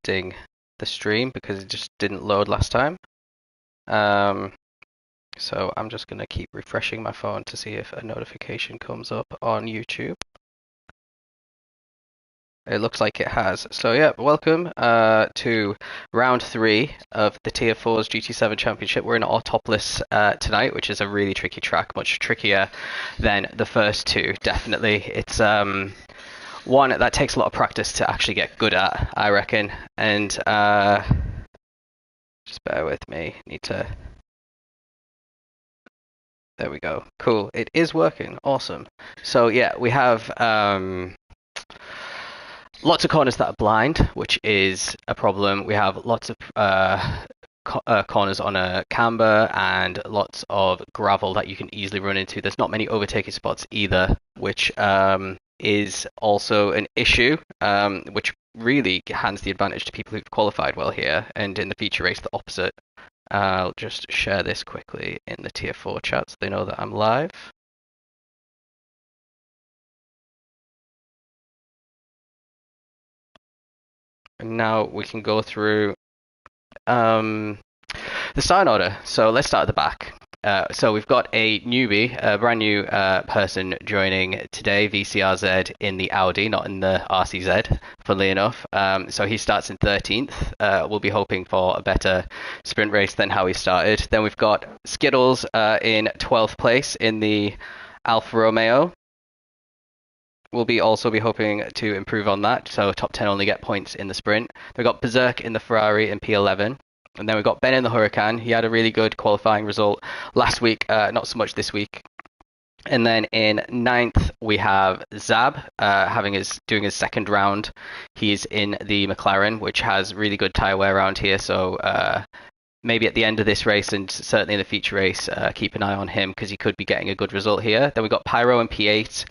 interrupting the stream because it just didn't load last time. So I'm just going to keep refreshing my phone to see if a notification comes up on YouTube. It looks like it has. So yeah, welcome to round 3 of the Tier 4's GT7 Championship. We're in Autopolis tonight, which is a really tricky track, much trickier than the first two, definitely. It's one that takes a lot of practice to actually get good at, I reckon. And just bear with me, need to... There we go. Cool. It is working. Awesome. So yeah, we have... lots of corners that are blind, which is a problem. We have lots of corners on a camber and lots of gravel that you can easily run into. There's not many overtaking spots either, which is also an issue, which really hands the advantage to people who've qualified well here, and in the feature race, the opposite. I'll just share this quickly in the Tier 4 chat so they know that I'm live. And now we can go through the sign order. So let's start at the back. So we've got a newbie, a brand new person joining today, VCRZ in the Audi, not in the RCZ, funnily enough. So he starts in 13th. We'll be hoping for a better sprint race than how he started. Then we've got Skittles in 12th place in the Alfa Romeo. We'll also be hoping to improve on that, so top 10 only get points in the sprint. We've got Berserk in the Ferrari in P11. And then we've got Ben in the Huracan. He had a really good qualifying result last week, not so much this week. And then in 9th, we have Zab doing his second round. He's in the McLaren, which has really good tyre wear around here, so maybe at the end of this race and certainly in the feature race, keep an eye on him because he could be getting a good result here. Then we got Pyro in P8.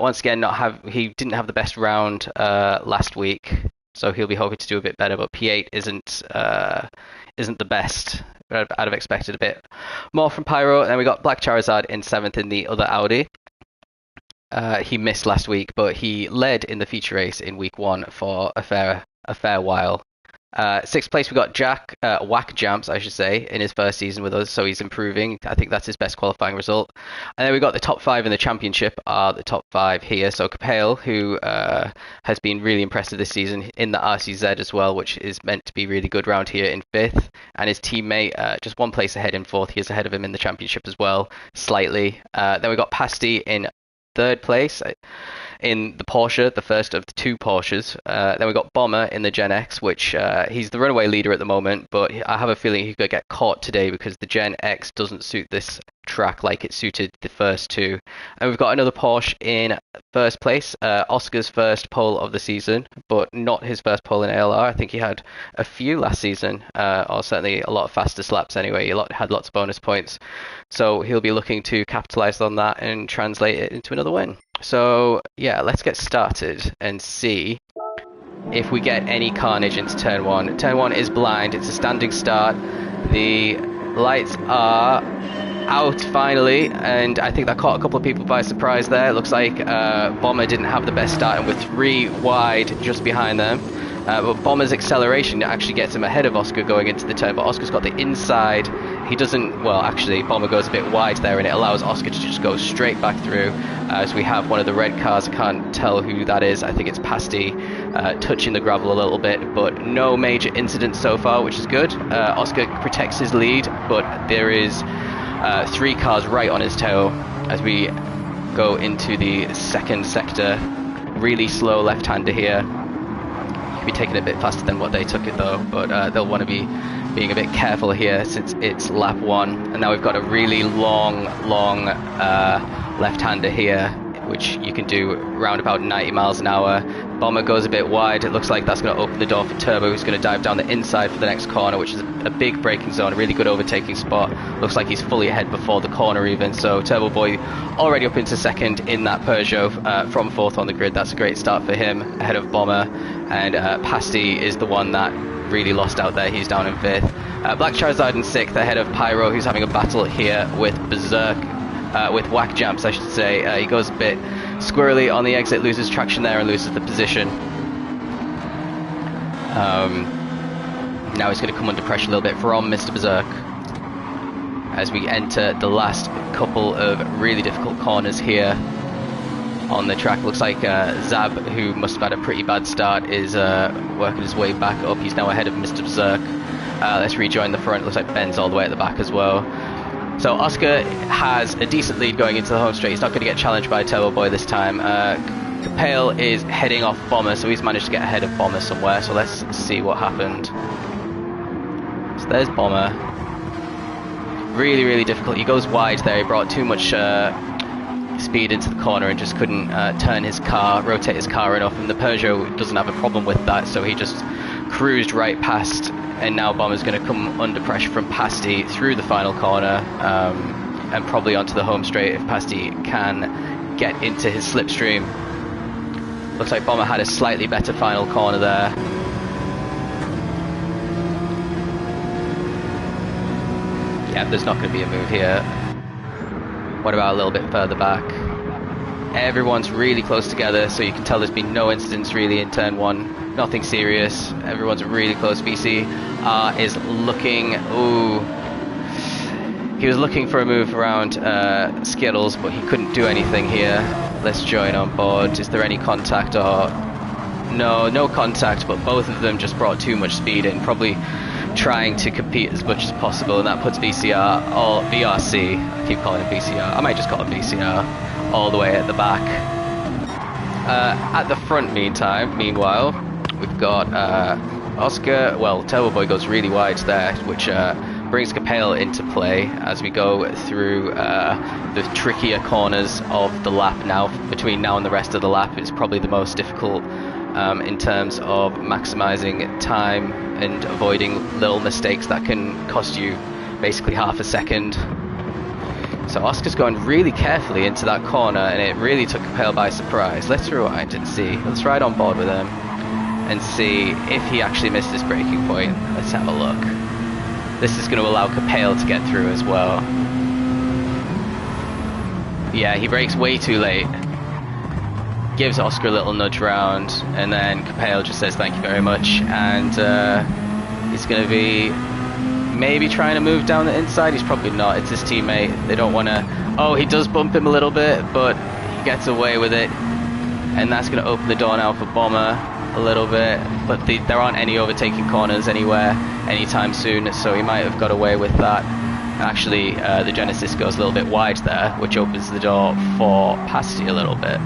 Once again, he didn't have the best round last week, so he'll be hoping to do a bit better. But P8 isn't the best. I'd have expected a bit more from Pyro. And then we got Black Charizard in 7th in the other Audi. He missed last week, but he led in the feature race in week 1 for a fair while. 6th place we got Jack Whack Jumps, I should say, in his first season with us, so he's improving. I think that's his best qualifying result. And then we got the top 5 in the championship are the top 5 here. So Capale, who has been really impressive this season in the RCZ as well, which is meant to be really good round here in 5th. And his teammate just 1 place ahead in 4th. He is ahead of him in the championship as well, slightly. Then we got Pasty in 3rd place in the Porsche, the first of the 2 Porsches. Then we got Bomber in the Gen X, which he's the runaway leader at the moment, but I have a feeling he could get caught today because the Gen X doesn't suit this track like it suited the first 2. And we've got another Porsche in 1st place, Oscar's first pole of the season, but not his first pole in ALR. I think he had a few last season, or certainly a lot of faster slaps anyway. He had lots of bonus points, so he'll be looking to capitalize on that and translate it into another win. So yeah, let's get started and see if we get any carnage into turn 1. Turn 1 is blind. It's a standing start. The lights are out finally, and I think that caught a couple of people by surprise there. It looks like Bomber didn't have the best start and with 3 wide just behind them. But Bomber's acceleration actually gets him ahead of Oscar going into the turn, but Oscar's got the inside. He doesn't, well, actually, Bomber goes a bit wide there, and it allows Oscar to just go straight back through. As we have one of the red cars, I can't tell who that is. I think it's Pasty touching the gravel a little bit, but no major incidents so far, which is good. Oscar protects his lead, but there is 3 cars right on his tail as we go into the second sector. Really slow left-hander here. Be taking it a bit faster than what they took it though, but they'll want to be being a bit careful here since it's lap 1. And now we've got a really long left-hander here, which you can do around about 90 miles an hour. Bomber goes a bit wide. It looks like that's going to open the door for Turbo, who's going to dive down the inside for the next corner, which is a big braking zone, a really good overtaking spot. Looks like he's fully ahead before the corner even. So Turbo Boy already up into 2nd in that Peugeot from 4th on the grid. That's a great start for him, ahead of Bomber. And Pasty is the one that really lost out there. He's down in 5th. Black Charizard in 6th, ahead of Pyro, who's having a battle here with Berserk. With Whack Jumps, I should say. He goes a bit squirrely on the exit, loses traction there and loses the position. Now he's going to come under pressure a little bit from Mr. Berserk as we enter the last couple of really difficult corners here on the track. Looks like Zab, who must have had a pretty bad start, is working his way back up. He's now ahead of Mr. Berserk. Let's rejoin the front. Looks like Ben's all the way at the back as well. So Oscar has a decent lead going into the home straight. He's not going to get challenged by Turbo Boy this time. Capel is heading off Bomber, so he's managed to get ahead of Bomber somewhere. So let's see what happened. So there's Bomber. Really, really difficult. He goes wide there. He brought too much speed into the corner and just couldn't turn his car, rotate his car enough. And the Peugeot doesn't have a problem with that, so he just cruised right past. And now Bomber's going to come under pressure from Pasty through the final corner and probably onto the home straight if Pasty can get into his slipstream. Looks like Bomber had a slightly better final corner there. Yeah, there's not going to be a move here. What about a little bit further back? Everyone's really close together, so you can tell there's been no incidents really in turn one. Nothing serious. Everyone's really close. VC is looking. Ooh. He was looking for a move around Skittles, but he couldn't do anything here. Let's join on board. Is there any contact or... No contact, but both of them just brought too much speed in, probably trying to compete as much as possible, and that puts VCR, or VRC, I keep calling him VCR, I might just call him VCR, all the way at the back. At the front, meanwhile, we've got Oscar. Well, Turbo Boy goes really wide there, which brings Capel into play as we go through the trickier corners of the lap now. Between now and the rest of the lap, it's probably the most difficult in terms of maximizing time and avoiding little mistakes that can cost you basically half a second. So Oscar's going really carefully into that corner, and it really took Capel by surprise. Let's rewind and see. Let's ride on board with him and see if he actually missed his braking point. Let's have a look. This is going to allow Capel to get through as well. Yeah, he brakes way too late. Gives Oscar a little nudge round, and then Capel just says thank you very much, and he's going to be maybe trying to move down the inside. He's probably not. It's his teammate. They don't want to... Oh, he does bump him a little bit, but he gets away with it, and that's going to open the door now for Bomber a little bit, but there aren't any overtaking corners anywhere anytime soon, so he might have got away with that. Actually, the Genesis goes a little bit wide there, which opens the door for Pasty a little bit.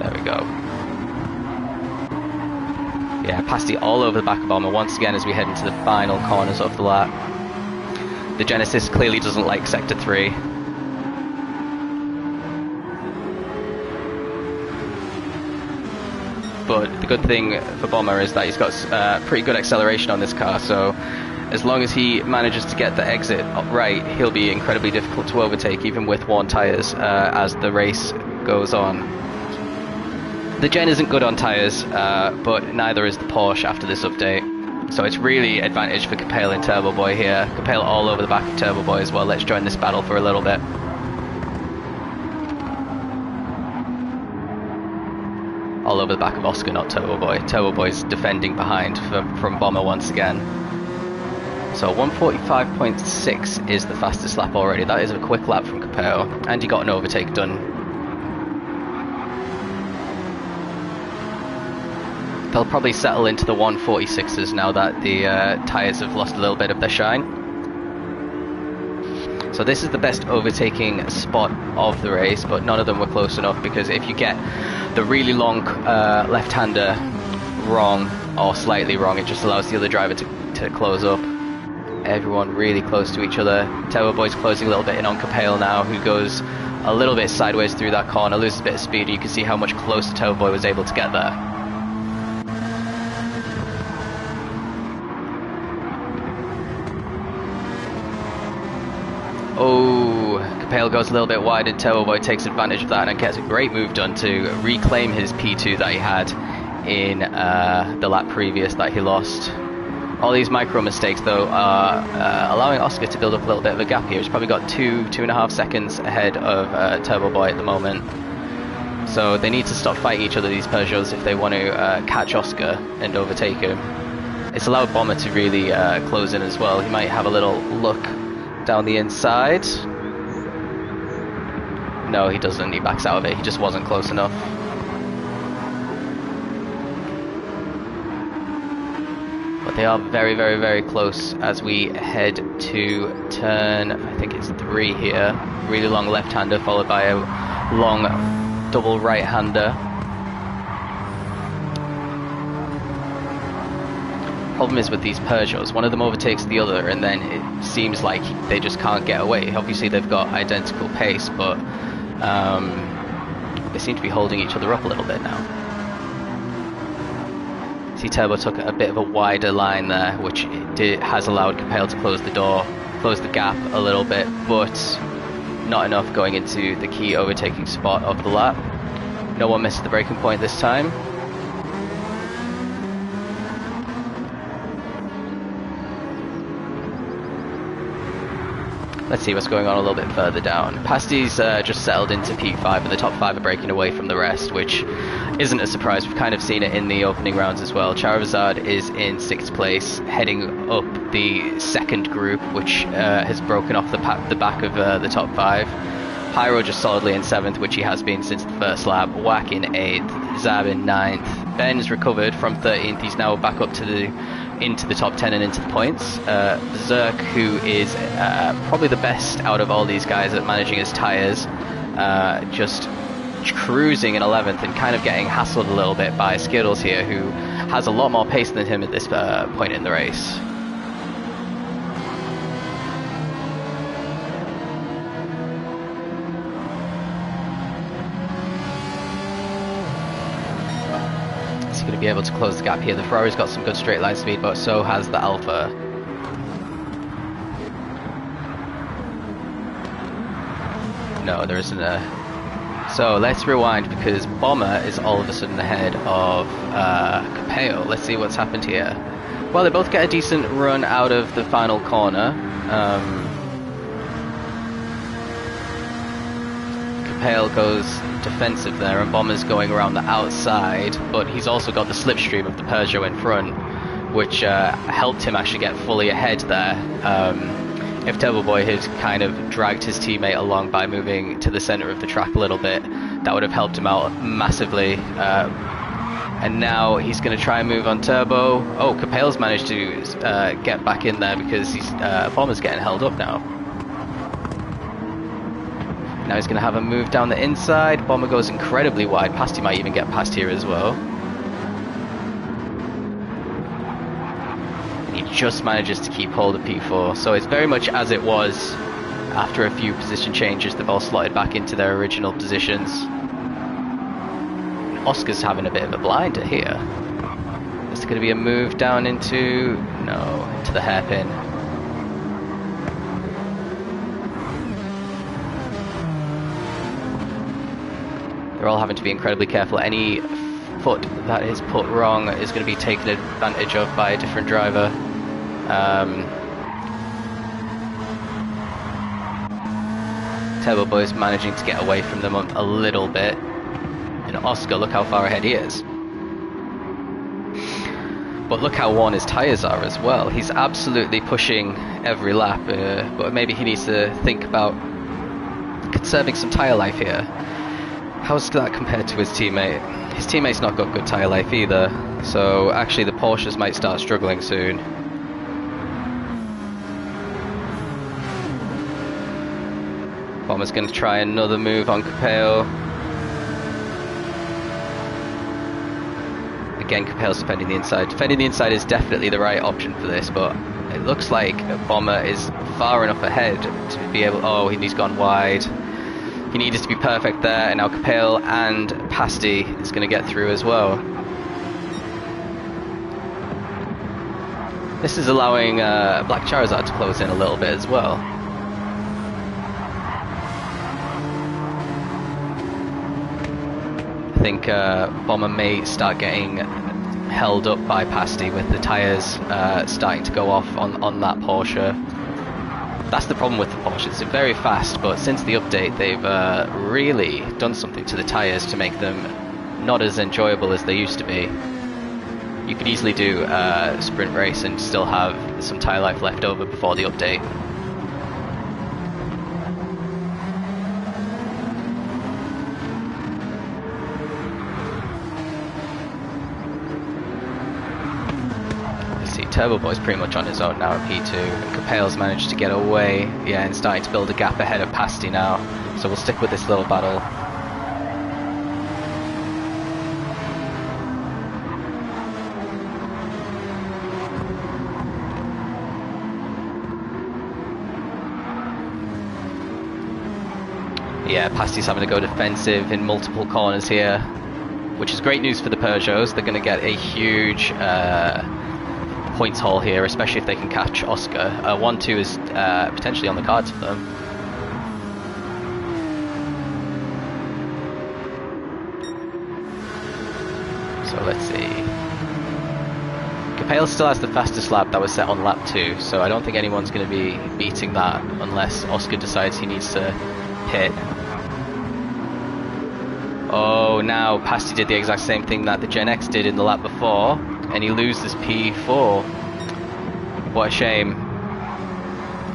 There we go. Yeah, Pasty all over the back of Bomber once again as we head into the final corners of the lap. The Genesis clearly doesn't like Sector 3. But the good thing for Bomber is that he's got pretty good acceleration on this car, so as long as he manages to get the exit right, he'll be incredibly difficult to overtake, even with worn tyres, as the race goes on. The Gen isn't good on tyres, but neither is the Porsche after this update. So it's really advantage for Capel and Turbo Boy here. Capel all over the back of Turbo Boy as well. Let's join this battle for a little bit. All over the back of Oscar, not Turbo Boy. Turbo Boy's defending behind from Bomber once again. So 145.6 is the fastest lap already. That is a quick lap from Capel, and he got an overtake done. They'll probably settle into the 146s now that the tyres have lost a little bit of their shine. So this is the best overtaking spot of the race, but none of them were close enough, because if you get the really long left-hander wrong or slightly wrong, it just allows the other driver to close up. Everyone really close to each other. Turbo Boy's closing a little bit in on Capel now, who goes a little bit sideways through that corner, loses a bit of speed. You can see how much closer Turbo Boy was able to get there. Oh, Capel goes a little bit wide, and Turbo Boy takes advantage of that and gets a great move done to reclaim his P2 that he had in the lap previous that he lost. All these micro mistakes though are allowing Oscar to build up a little bit of a gap here. He's probably got 2.5 seconds ahead of Turbo Boy at the moment. So they need to stop fighting each other, these Peugeots, if they want to catch Oscar and overtake him. It's allowed Bomber to really close in as well. He might have a little look down the inside. No, he doesn't. He backs out of it. He just wasn't close enough. But they are very, very, very close as we head to turn, I think it's 3 here. Really long left-hander followed by a long double right-hander. Problem is with these Peugeots, one of them overtakes the other and then it seems like they just can't get away. Obviously they've got identical pace, but they seem to be holding each other up a little bit now. See, Turbo took a bit of a wider line there, which has allowed Capel to close the gap a little bit, but not enough going into the key overtaking spot of the lap. No one missed the braking point this time. Let's see what's going on a little bit further down. Pasty's just settled into P5 and the top 5 are breaking away from the rest, which isn't a surprise. We've kind of seen it in the opening rounds as well. Charizard is in 6th place, heading up the second group, which has broken off the back of the top 5. Pyro just solidly in 7th, which he has been since the first lap. Whack in 8th, Zab in 9th. Ben's recovered from 13th. He's now back up to into the top 10 and into the points. Zerk, who is probably the best out of all these guys at managing his tyres, just cruising in 11th and kind of getting hassled a little bit by Skittles here, who has a lot more pace than him at this point in the race. Going to be able to close the gap here. The Ferrari's got some good straight line speed, but so has the Alpha. No, there isn't a... So let's rewind, because Bomber is all of a sudden ahead of Capel. Let's see what's happened here. Well, they both get a decent run out of the final corner. Capel goes defensive there and Bomber's going around the outside, but he's also got the slipstream of the Peugeot in front, which helped him actually get fully ahead there. If Turbo Boy had kind of dragged his teammate along by moving to the center of the track a little bit, that would have helped him out massively. And now he's going to try and move on Turbo. Oh, Capel's managed to get back in there because Bomber's getting held up now. Now he's going to have a move down the inside. Bomber goes incredibly wide. Pasty might even get past here as well. And he just manages to keep hold of P4. So it's very much as it was after a few position changes. They've all slotted back into their original positions. Oscar's having a bit of a blinder here. Is there going to be a move down into... No, into the hairpin. They're all having to be incredibly careful. Any foot that is put wrong is going to be taken advantage of by a different driver. Turbo Boy's managing to get away from them a little bit. And Oscar, look how far ahead he is. But look how worn his tyres are as well. He's absolutely pushing every lap, but maybe he needs to think about conserving some tyre life here. How's that compared to his teammate? His teammate's not got good tyre life either, so actually the Porsches might start struggling soon. Bomber's going to try another move on Capel. Again, Capel's defending the inside. Defending the inside is definitely the right option for this, but it looks like Bomber is far enough ahead to be able... Oh, he's gone wide. He needed to be perfect there, and now Capel and Pasty is going to get through as well. This is allowing Black Charizard to close in a little bit as well. I think Bomber may start getting held up by Pasty with the tyres starting to go off on that Porsche. That's the problem with the Porsche. It's very fast, but since the update, they've really done something to the tyres to make them not as enjoyable as they used to be. You could easily do a sprint race and still have some tyre life left over before the update. Turbo Boy's pretty much on his own now at P2, and Capel's managed to get away, yeah, and starting to build a gap ahead of Pasty now, so we'll stick with this little battle. Yeah, Pasty's having to go defensive in multiple corners here, which is great news for the Peugeots. They're going to get a huge points haul here, especially if they can catch Oscar. 1-2 is potentially on the cards for them. So let's see. Capel still has the fastest lap that was set on lap 2, so I don't think anyone's going to be beating that unless Oscar decides he needs to hit. Oh, now Pasty did the exact same thing that the Gen X did in the lap before, and he loses P4. What a shame.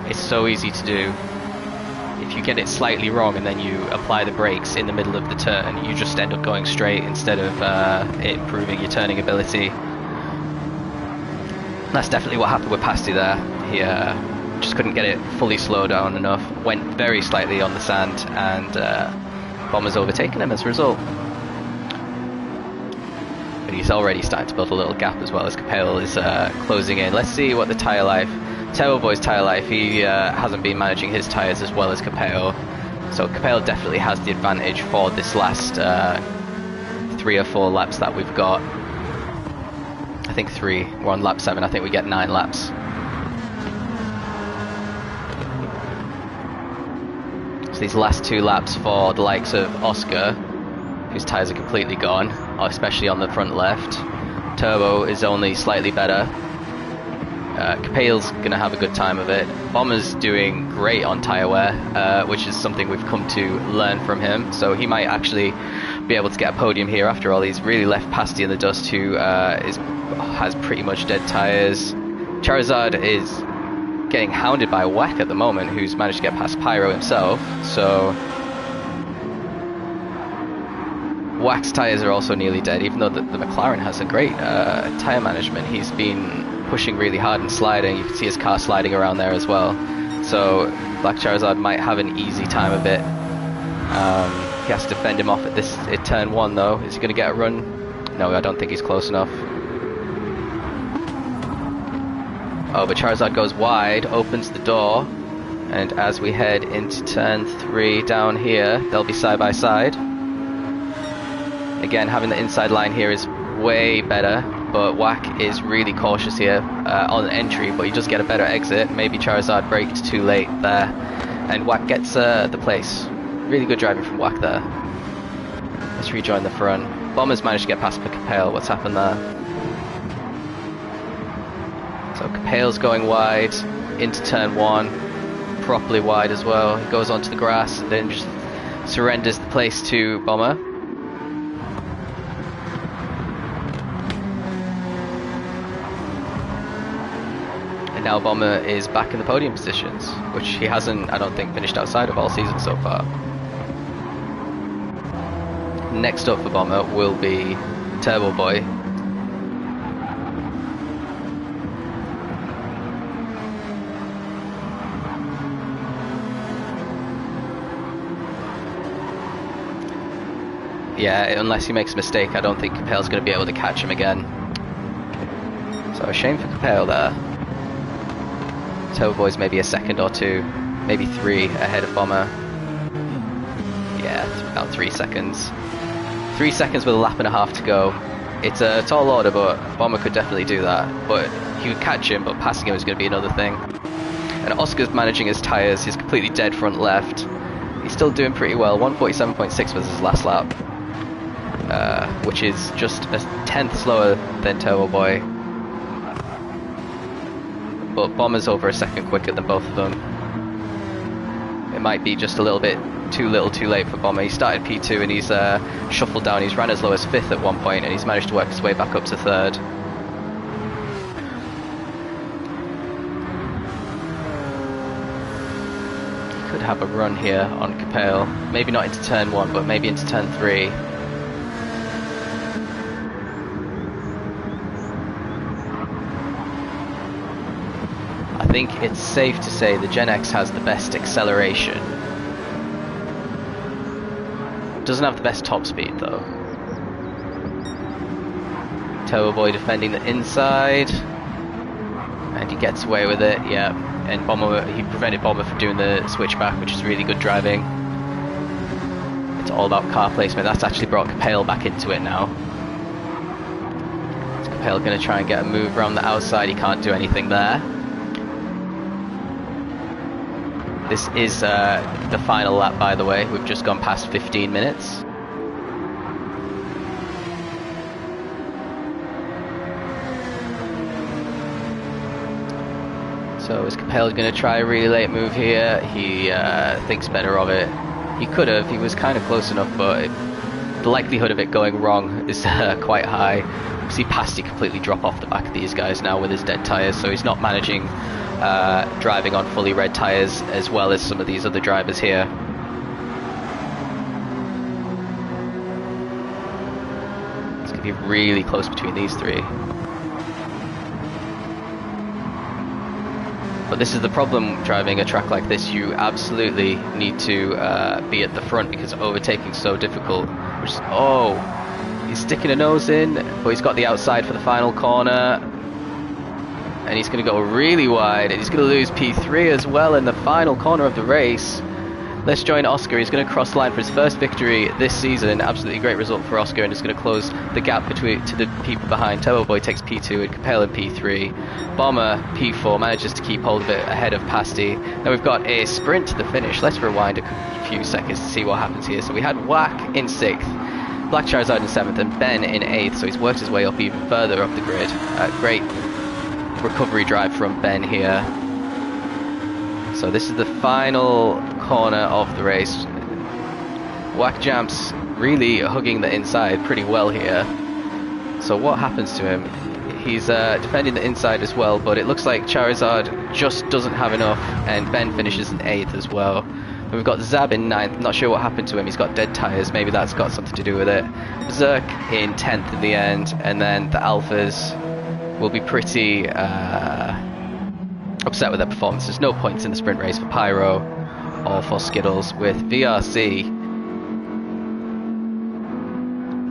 It's so easy to do. If you get it slightly wrong and then you apply the brakes in the middle of the turn, you just end up going straight instead of improving your turning ability. That's definitely what happened with Pasty there. He just couldn't get it fully slowed down enough, went very slightly on the sand, and Bomber's overtaken him as a result. But he's already starting to build a little gap as well as Capel is closing in. Let's see what the tyre life, Turbo Boy's tyre life, he hasn't been managing his tyres as well as Capel. So Capel definitely has the advantage for this last 3 or 4 laps that we've got. I think 3, we're on lap 7, I think we get 9 laps. So these last 2 laps for the likes of Oscar, whose tyres are completely gone, especially on the front left. Turbo is only slightly better. Capel's going to have a good time of it. Bomber's doing great on tyre wear, which is something we've come to learn from him. So he might actually be able to get a podium here after all. He's really left Pasty in the dust, who has pretty much dead tyres. Charizard is getting hounded by Whack at the moment, who's managed to get past Pyro himself. So Whack's tyres are also nearly dead, even though the McLaren has a great tyre management. He's been pushing really hard and sliding. You can see his car sliding around there as well. So Black Charizard might have an easy time of it. He has to fend him off at turn 1 though. Is he going to get a run? No, I don't think he's close enough. Oh, but Charizard goes wide, opens the door, and as we head into turn 3 down here, they'll be side by side. Again, having the inside line here is way better, but Whack is really cautious here on entry, but he does get a better exit. Maybe Charizard braked too late there, and Whack gets the place. Really good driving from Whack there. Let's rejoin the front. Bomber's managed to get past Capel. What's happened there? So Capel's going wide into turn 1, properly wide as well. He goes onto the grass and then just surrenders the place to Bomber. And now Bomber is back in the podium positions, which he hasn't, I don't think, finished outside of all season so far. Next up for Bomber will be Turbo Boy. Yeah, unless he makes a mistake, I don't think Capel's going to be able to catch him again. So a shame for Capel there. Turbo Boy's maybe a second or 2, maybe 3 ahead of Bomber. Yeah, about 3 seconds. 3 seconds with a lap and a half to go. It's a tall order, but Bomber could definitely do that. But he would catch him, but passing him is going to be another thing. And Oscar's managing his tyres. He's completely dead front left. He's still doing pretty well. 147.6 was his last lap. Which is just a 10th slower than Turbo Boy. But Bomber's over a second quicker than both of them. it might be just a little bit too little too late for Bomber. He started P2 and he's shuffled down. He's ran as low as 5th at one point and he's managed to work his way back up to 3rd. He could have a run here on Capel. Maybe not into turn 1, but maybe into turn 3. I think it's safe to say the Gen X has the best acceleration. Doesn't have the best top speed though. Turbo Boy defending the inside. And he gets away with it, yeah. And Bomber, he prevented Bomber from doing the switchback, which is really good driving. It's all about car placement. That's actually brought Capel back into it now. Is Capel going to try and get a move around the outside? He can't do anything there. This is the final lap, by the way. We've just gone past 15 minutes. So is Capel going to try a really late move here? He thinks better of it. He could have. He was kind of close enough, but the likelihood of it going wrong is quite high. We see Pasty completely drop off the back of these guys now with his dead tyres, so he's not managing driving on fully red tyres as well as some of these other drivers here. It's going to be really close between these three. But this is the problem driving a track like this. You absolutely need to be at the front because overtaking is so difficult. Which is, oh, he's sticking a nose in, but he's got the outside for the final corner. And he's going to go really wide, and he's going to lose P3 as well in the final corner of the race. Let's join Oscar. He's going to cross the line for his first victory this season. Absolutely great result for Oscar, and it's going to close the gap between to the people behind. Turbo Boy takes P2 and Capel in P3. Bomber P4 manages to keep hold of it ahead of Pasty. Now we've got a sprint to the finish. Let's rewind a few seconds to see what happens here. So we had Whack in 6th, Black Charizard in 7th, and Ben in 8th. So he's worked his way up even further up the grid. Great recovery drive from Ben here. So this is the final corner of the race. Whack Jamps really hugging the inside pretty well here. So what happens to him? He's defending the inside as well, but it looks like Charizard just doesn't have enough, and Ben finishes in 8th as well. And we've got Zab in 9th, not sure what happened to him. He's got dead tyres, maybe that's got something to do with it. Zerk in 10th in the end, and then the Alphas will be pretty upset with their performance. There's no points in the sprint race for Pyro or for Skittles, with VRC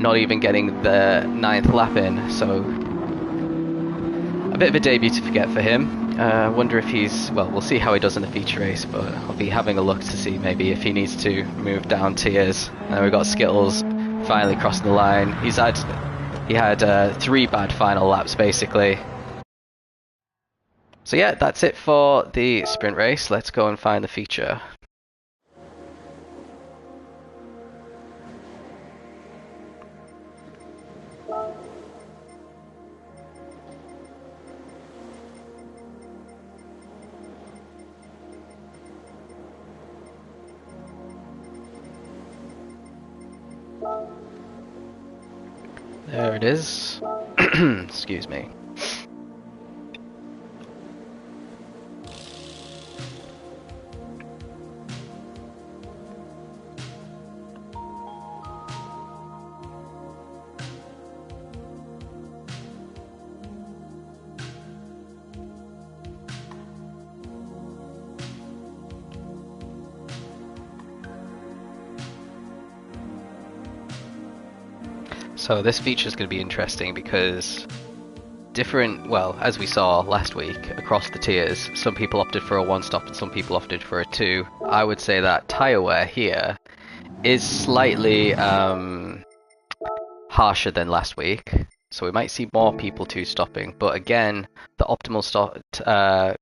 not even getting the 9th lap in, so a bit of a debut to forget for him. Wonder if he's, well, we'll see how he does in the feature race, but I'll be having a look to see maybe if he needs to move down tiers. And we've got Skittles finally crossing the line. He had 3 bad final laps basically. So yeah, that's it for the sprint race. Let's go and find the feature. There it is. Excuse me. So this feature is going to be interesting because well, as we saw last week across the tiers, some people opted for a 1-stop and some people opted for a 2. I would say that tyre wear here is slightly harsher than last week, so we might see more people 2-stopping, but again, the optimal stop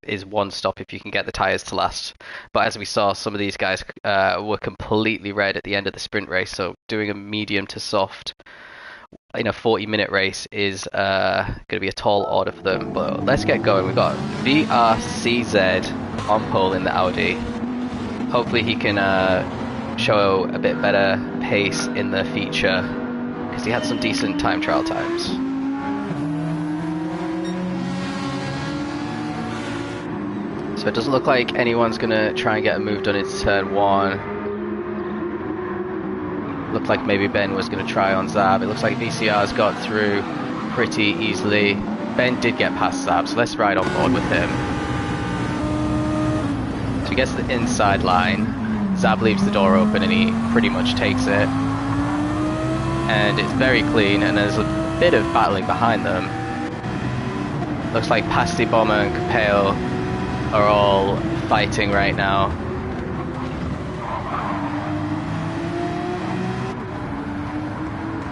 is 1-stop if you can get the tyres to last. But as we saw, some of these guys were completely red at the end of the sprint race, so doing a medium to soft in a 40-minute race is going to be a tall order for them. But let's get going. We've got VRCZ on pole in the Audi. Hopefully he can show a bit better pace in the feature, because he had some decent time trial times. So it doesn't look like anyone's going to try and get a move done into turn 1. Looked like maybe Ben was going to try on Zab. It looks like VCR's got through pretty easily. Ben did get past Zab, so let's ride on board with him. So he gets to the inside line. Zab leaves the door open and he pretty much takes it. And it's very clean, and there's a bit of battling behind them. Looks like Pasty, Bomber and Capale are all fighting right now.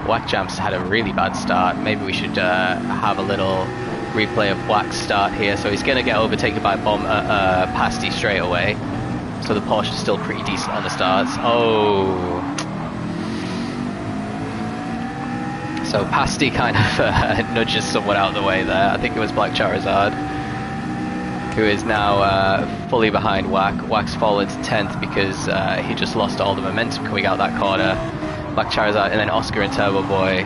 Whack Jam's had a really bad start. Maybe we should have a little replay of Whack's start here. So he's going to get overtaken by Pasty straight away. So the Porsche is still pretty decent on the starts. Oh. So Pasty kind of nudges someone out of the way there. I think it was Black Charizard, who is now fully behind Whack. Whack's fallen to 10th because he just lost all the momentum coming out that corner. Black Charizard and then Oscar and Turbo Boy.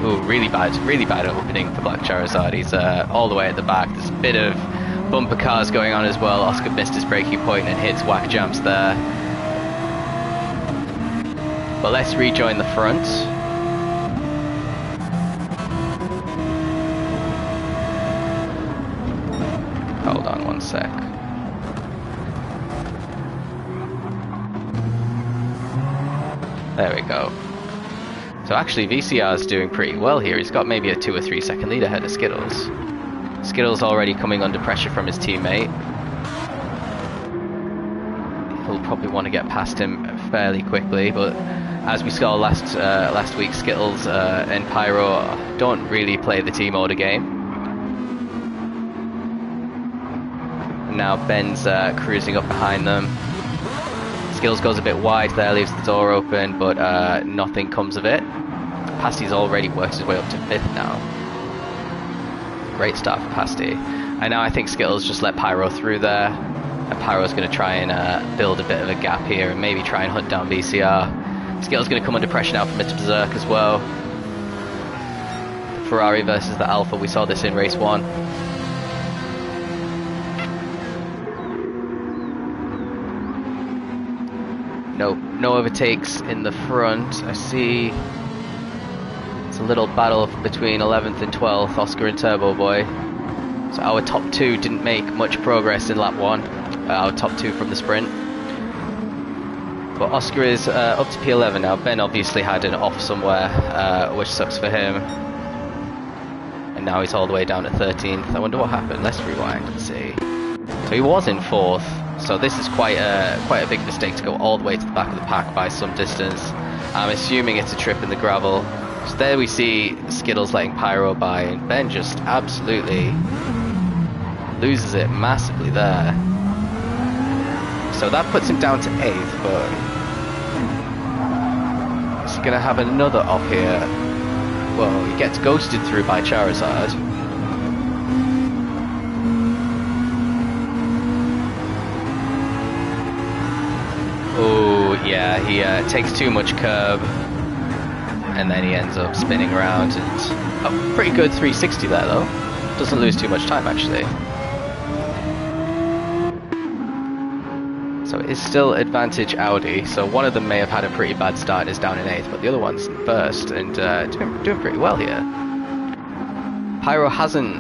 Ooh, really bad opening for Black Charizard. He's all the way at the back. There's a bit of bumper cars going on as well. Oscar missed his braking point and hits Whack Jumps there. But let's rejoin the front. Hold on one sec. There we go. So actually VCR is doing pretty well here. He's got maybe a 2 or 3 second lead ahead of Skittles. Skittles already coming under pressure from his teammate. He'll probably want to get past him fairly quickly, but as we saw last week, Skittles and Pyro don't really play the team order game. And now Ben's cruising up behind them. Skittles goes a bit wide there, leaves the door open, but nothing comes of it. Pasty's already worked his way up to 5th now. Great start for Pasty. And now I think Skittles just let Pyro through there. And Pyro's going to try and build a bit of a gap here and maybe try and hunt down VCR. Skittles going to come under pressure now from Mr. Berserk as well. The Ferrari versus the Alpha, we saw this in race 1. No overtakes in the front. I see it's a little battle between 11th and 12th, Oscar and Turbo Boy. So our top 2 didn't make much progress in lap 1, our top 2 from the sprint. But Oscar is up to P11 now. Ben obviously had an off somewhere, which sucks for him. And now he's all the way down to 13th. I wonder what happened. Let's rewind and see. So he was in 4th. So this is quite a big mistake to go all the way to the back of the pack by some distance. I'm assuming it's a trip in the gravel. So there we see Skittles letting Pyro by, and Ben just absolutely loses it massively there. So that puts him down to 8th, but he's going to have another off here. Well, he gets ghosted through by Charizard. Oh, yeah, he takes too much curb, and then he ends up spinning around, and a pretty good 360 there, though. Doesn't lose too much time, actually. So it's still advantage Audi, so one of them may have had a pretty bad start and is down in 8th, but the other one's in 1st, and doing pretty well here. Pyro hasn't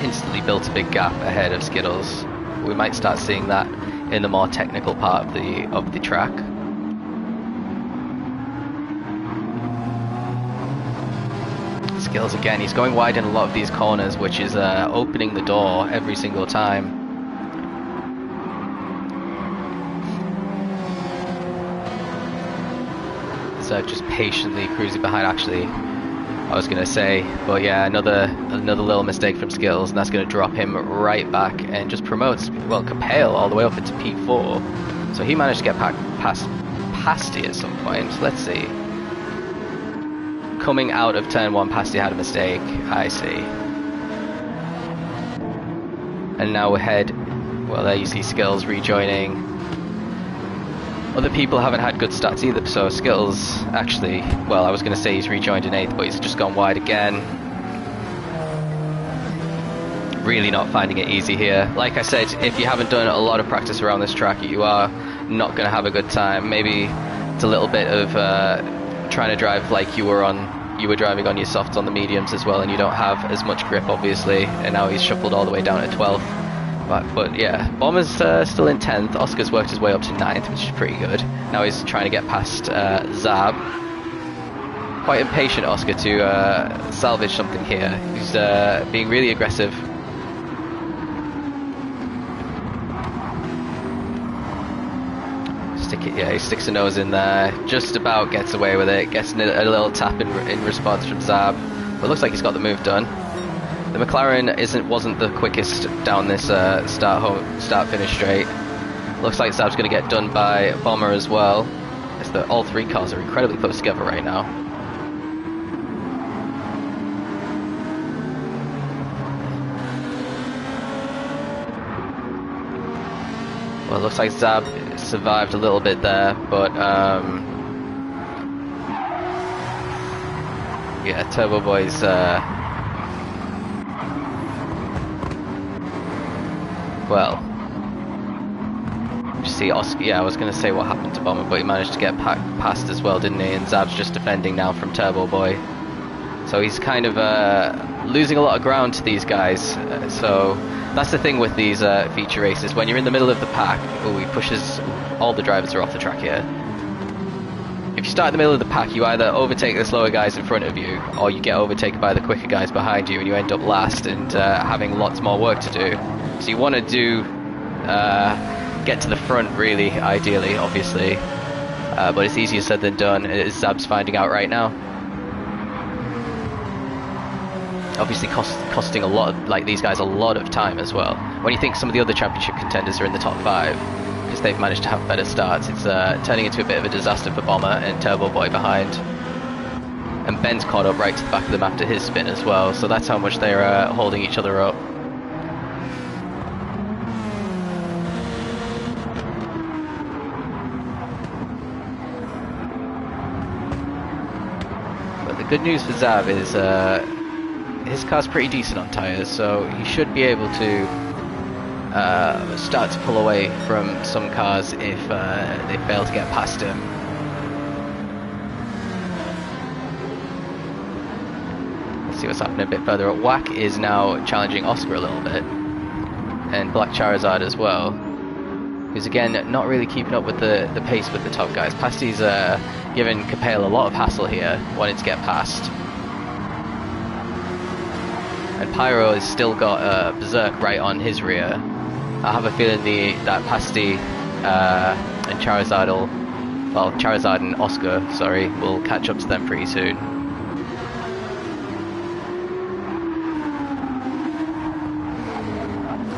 instantly built a big gap ahead of Skittles. We might start seeing that in the more technical part of the track. Skittles again, he's going wide in a lot of these corners, which is opening the door every single time. So just patiently cruising behind, actually, I was going to say, but yeah, another little mistake from Skittles, and that's going to drop him right back and just promotes, well, Capale all the way up into P4. So he managed to get past Pasty at some point. Let's see. Coming out of turn 1, Pasty had a mistake. I see. And And now we're ahead. Well, there you see Skills rejoining. Other people haven't had good starts either, so Skills actually, well, I was going to say he's rejoined in 8th, but he's just gone wide again. Really not finding it easy here. Like I said, if you haven't done a lot of practice around this track, you are not going to have a good time. Maybe it's a little bit of trying to drive like you were driving on your softs on the mediums as well, and you don't have as much grip, obviously. And now he's shuffled all the way down to 12th. But yeah, Bomber's still in 10th. Oscar's worked his way up to 9th, which is pretty good. Now he's trying to get past Zab. Quite impatient, Oscar, to salvage something here. He's being really aggressive. He sticks a nose in there, just about gets away with it, gets a little tap in response from Zab, but it looks like he's got the move done. The McLaren wasn't the quickest down this start-finish straight. Looks like Zab's going to get done by Bomber as well. All three cars are incredibly close together right now. Well, it looks like Zab survived a little bit there, but yeah, Turbo Boy's well, you see Oscar, yeah, I was going to say what happened to Bomber, but he managed to get past as well, didn't he? And Zab's just defending now from Turbo Boy, so he's kind of losing a lot of ground to these guys. So that's the thing with these feature races. When you're in the middle of the pack, he pushes. All the drivers are off the track here. If you start in the middle of the pack, you either overtake the slower guys in front of you, or you get overtaken by the quicker guys behind you, and you end up last and having lots more work to do. So you want to get to the front, really, ideally, obviously. But it's easier said than done, as Zab's finding out right now. Obviously costing a lot of, like, these guys a lot of time as well. When you think some of the other championship contenders are in the top 5, because they've managed to have better starts, it's turning into a bit of a disaster for Bomber and Turbo Boy behind. And Ben's caught up right to the back of them after his spin as well, so that's how much they're holding each other up. But the good news for Zab is his car's pretty decent on tyres, so he should be able to start to pull away from some cars if they fail to get past him. Let's see what's happening a bit further up. Whack is now challenging Oscar a little bit, and Black Charizard as well, who's again not really keeping up with the pace with the top guys. Pasty's giving Capel a lot of hassle here, wanting to get past. And Pyro has still got Berserk right on his rear. I have a feeling that Pasty and Charizard Charizard and Oscar, sorry, will catch up to them pretty soon.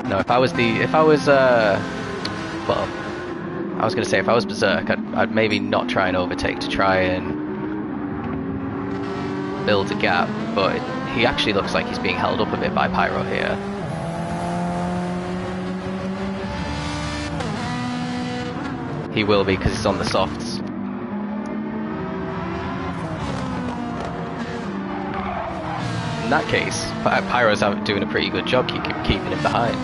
No, if I was Berserk, I'd maybe not try and overtake to try and build a gap, but he actually looks like he's being held up a bit by Pyro here. He will be, because he's on the softs. In that case, Pyro's doing a pretty good job keeping him behind.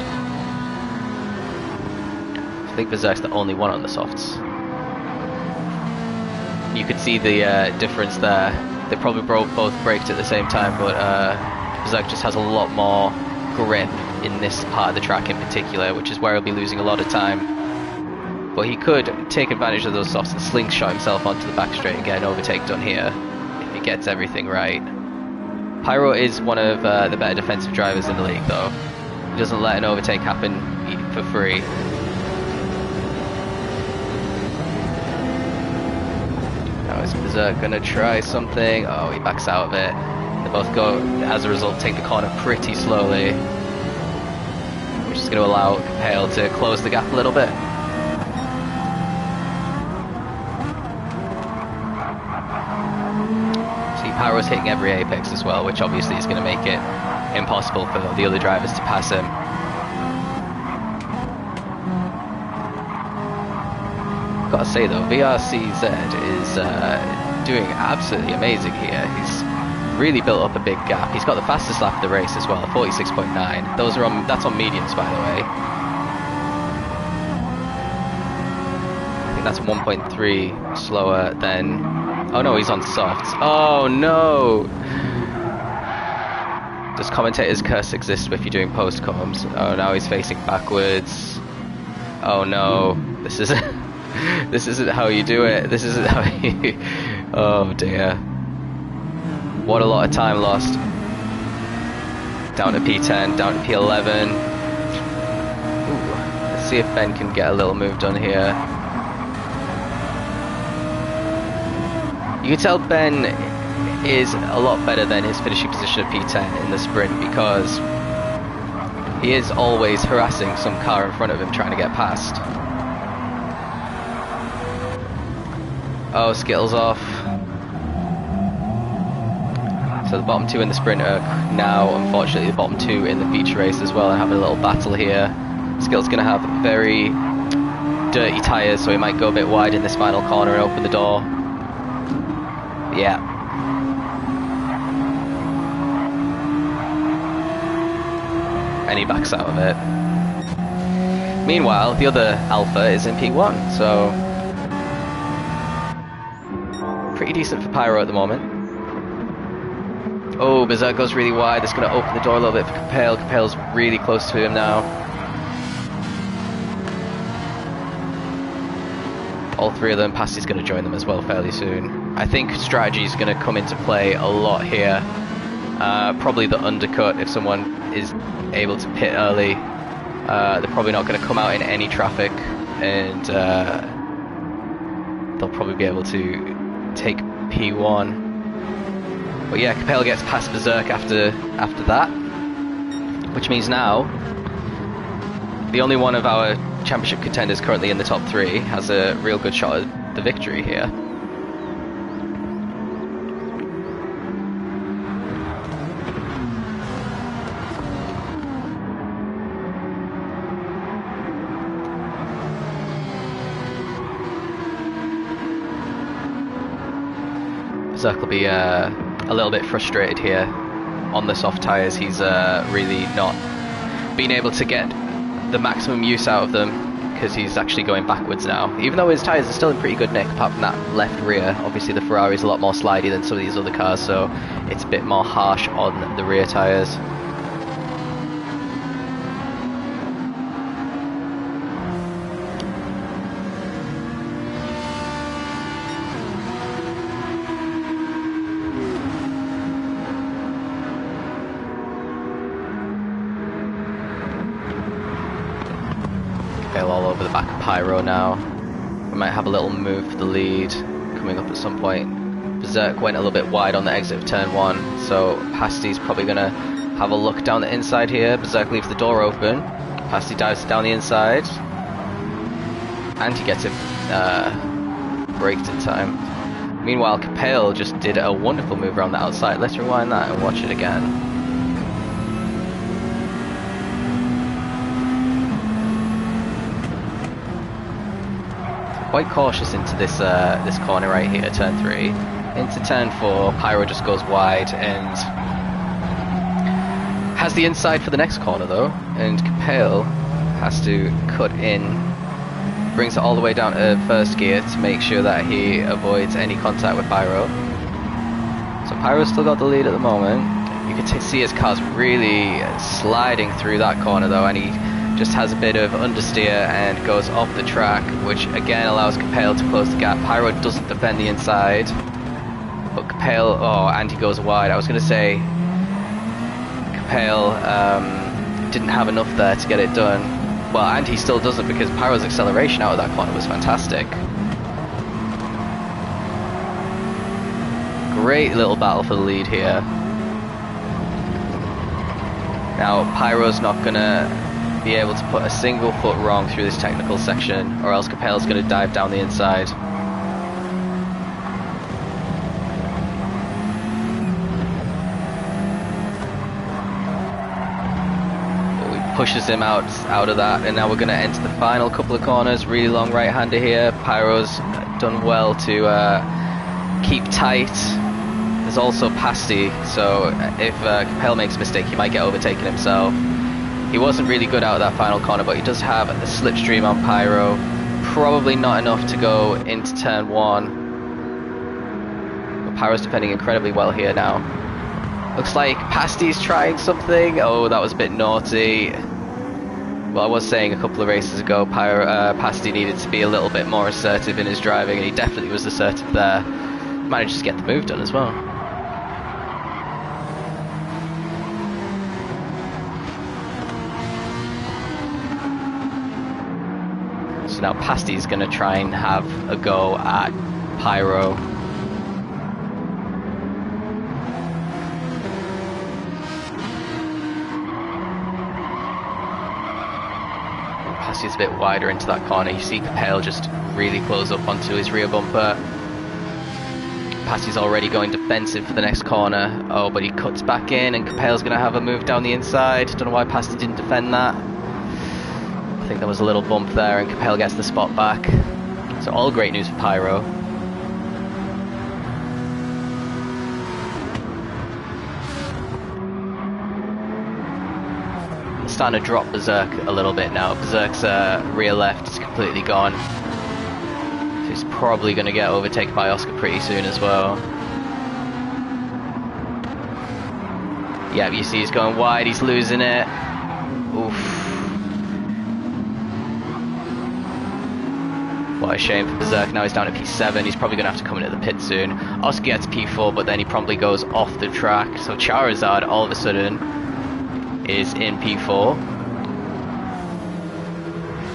I think Berserk's the only one on the softs. You could see the difference there. They probably both braked at the same time, but Berserk just has a lot more grip in this part of the track in particular, which is where he'll be losing a lot of time. But he could take advantage of those softs and slingshot himself onto the back straight and get an overtake done here, if he gets everything right. Pyro is one of the better defensive drivers in the league, though. He doesn't let an overtake happen for free. Now is Berserk going to try something? Oh, he backs out of it. They both go, as a result, take the corner pretty slowly, which is going to allow Capel to close the gap a little bit. Pyro's hitting every apex as well, which obviously is going to make it impossible for the other drivers to pass him. got to say though, VRCZ is doing absolutely amazing here. He's really built up a big gap. He's got the fastest lap of the race as well, 46.9. Those are that's on mediums, by the way. I think that's 1.3 slower than. Oh no, he's on softs. Oh no! Does commentator's curse exist if you're doing post comms? Oh, now he's facing backwards. Oh no, this isn't. This isn't how you do it. This isn't how you. Oh dear. What a lot of time lost. Down to P10, down to P11. Ooh, let's see if Ben can get a little move done here. You can tell Ben is a lot better than his finishing position at P10 in the sprint because he is always harassing some car in front of him trying to get past. Oh, Skittles off. So the bottom two in the sprint are now, unfortunately, the bottom two in the feature race as well, and having a little battle here. Skittles going to have very dirty tyres, so he might go a bit wide in this final corner and open the door. Yeah. And he backs out of it. Meanwhile, the other Alpha is in P1, so pretty decent for Pyro at the moment. Oh, Berserk goes really wide. That's going to open the door a little bit for Capel. Capel's really close to him now. All three of them, Pasty's going to join them as well fairly soon. I think strategy is going to come into play a lot here. Probably the undercut if someone is able to pit early. They're probably not going to come out in any traffic, and they'll probably be able to take P1. But yeah, Capel gets past Berserk after that, which means now the only one of our championship contenders currently in the top three has a real good shot at the victory here. Berserk will be a little bit frustrated here on the soft tyres. He's really not been able to get the maximum use out of them because he's actually going backwards now. Even though his tyres are still in pretty good nick apart from that left rear. Obviously the Ferrari is a lot more slidey than some of these other cars, so it's a bit more harsh on the rear tyres. All over the back of Pyro now. We might have a little move for the lead coming up at some point. Berserk went a little bit wide on the exit of turn 1, so Pasty's probably going to have a look down the inside here. Berserk leaves the door open. Pasty dives down the inside. And he gets it braked in time. Meanwhile, Capel just did a wonderful move around the outside. Let's rewind that and watch it again. Quite cautious into this this corner right here, turn 3. Into turn 4, Pyro just goes wide and has the inside for the next corner though, and Capel has to cut in, brings it all the way down to first gear to make sure that he avoids any contact with Pyro. So Pyro's still got the lead at the moment. You can see his car's really sliding through that corner though, and he just has a bit of understeer and goes off the track, which again allows Capel to close the gap. Pyro doesn't defend the inside, but Capel, oh, and he goes wide. I was going to say Capel didn't have enough there to get it done. Well, and he still doesn't because Pyro's acceleration out of that corner was fantastic. Great little battle for the lead here. Now Pyro's not going to be able to put a single foot wrong through this technical section, or else Capel's going to dive down the inside. But we pushes him out of that, and now we're going to enter the final couple of corners. Really long right-hander here. Pyro's done well to keep tight. There's also Pasty, so if Capel makes a mistake, he might get overtaken himself. He wasn't really good out of that final corner, but he does have a slipstream on Pyro. Probably not enough to go into turn 1. But Pyro's defending incredibly well here now. Looks like Pasty's trying something. Oh, that was a bit naughty. Well, I was saying a couple of races ago, Pasty needed to be a little bit more assertive in his driving, and he definitely was assertive there. Managed to get the move done as well. So now Pasty's going to try and have a go at Pyro. Pasty's a bit wider into that corner. You see Capel just really close up onto his rear bumper. Pasty's already going defensive for the next corner. Oh, but he cuts back in, and Capel's going to have a move down the inside. Don't know why Pasty didn't defend that. I think there was a little bump there, and Capel gets the spot back. So all great news for Pyro. I'm starting to drop Berserk a little bit now. Berserk's rear left is completely gone. So he's probably going to get overtaken by Oscar pretty soon as well. Yeah, you see he's going wide, he's losing it. Oof. What a shame for Berserk. Now he's down at P7. He's probably going to have to come into the pit soon. Oscar gets P4, but then he promptly goes off the track. So Charizard all of a sudden is in P4.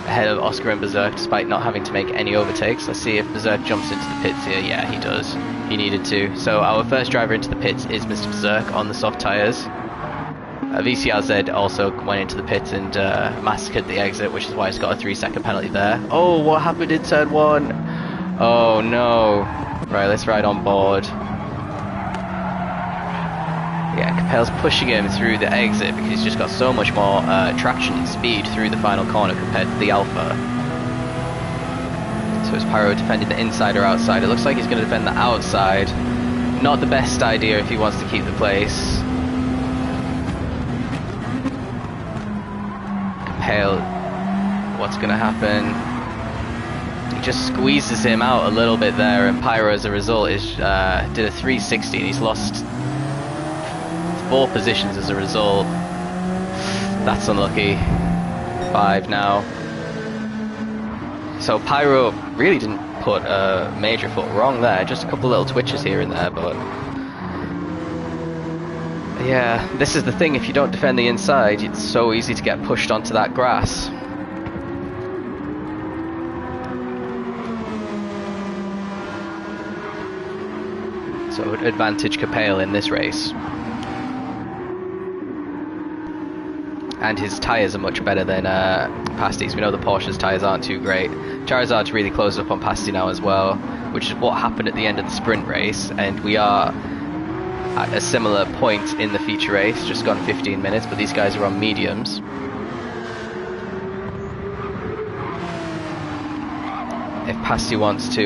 Ahead of Oscar and Berserk, despite not having to make any overtakes. Let's see if Berserk jumps into the pits here. Yeah, he does. He needed to. So our first driver into the pits is Mr. Berserk on the soft tyres. VCRZ also went into the pits and massacred the exit, which is why it's got a 3-second penalty there. Oh, what happened in turn 1? Oh no. Right, let's ride on board. Yeah, Capel's pushing him through the exit because he's just got so much more traction and speed through the final corner compared to the Alpha. So is Pyro defending the inside or outside? It looks like he's going to defend the outside. Not the best idea if he wants to keep the place. Capel, what's going to happen? He just squeezes him out a little bit there, and Pyro as a result is did a 360 and he's lost 4 positions as a result. That's unlucky. 5 now. So Pyro really didn't put a major foot wrong there, just a couple little twitches here and there, but yeah, this is the thing, if you don't defend the inside, it's so easy to get pushed onto that grass. So advantage Capel in this race. And his tyres are much better than Pasty's. We know the Porsche's tyres aren't too great. Charizard's really closed up on Pasty now as well, which is what happened at the end of the sprint race, and we are at a similar point in the feature race, just gone 15 minutes, but these guys are on mediums. If Pasty wants to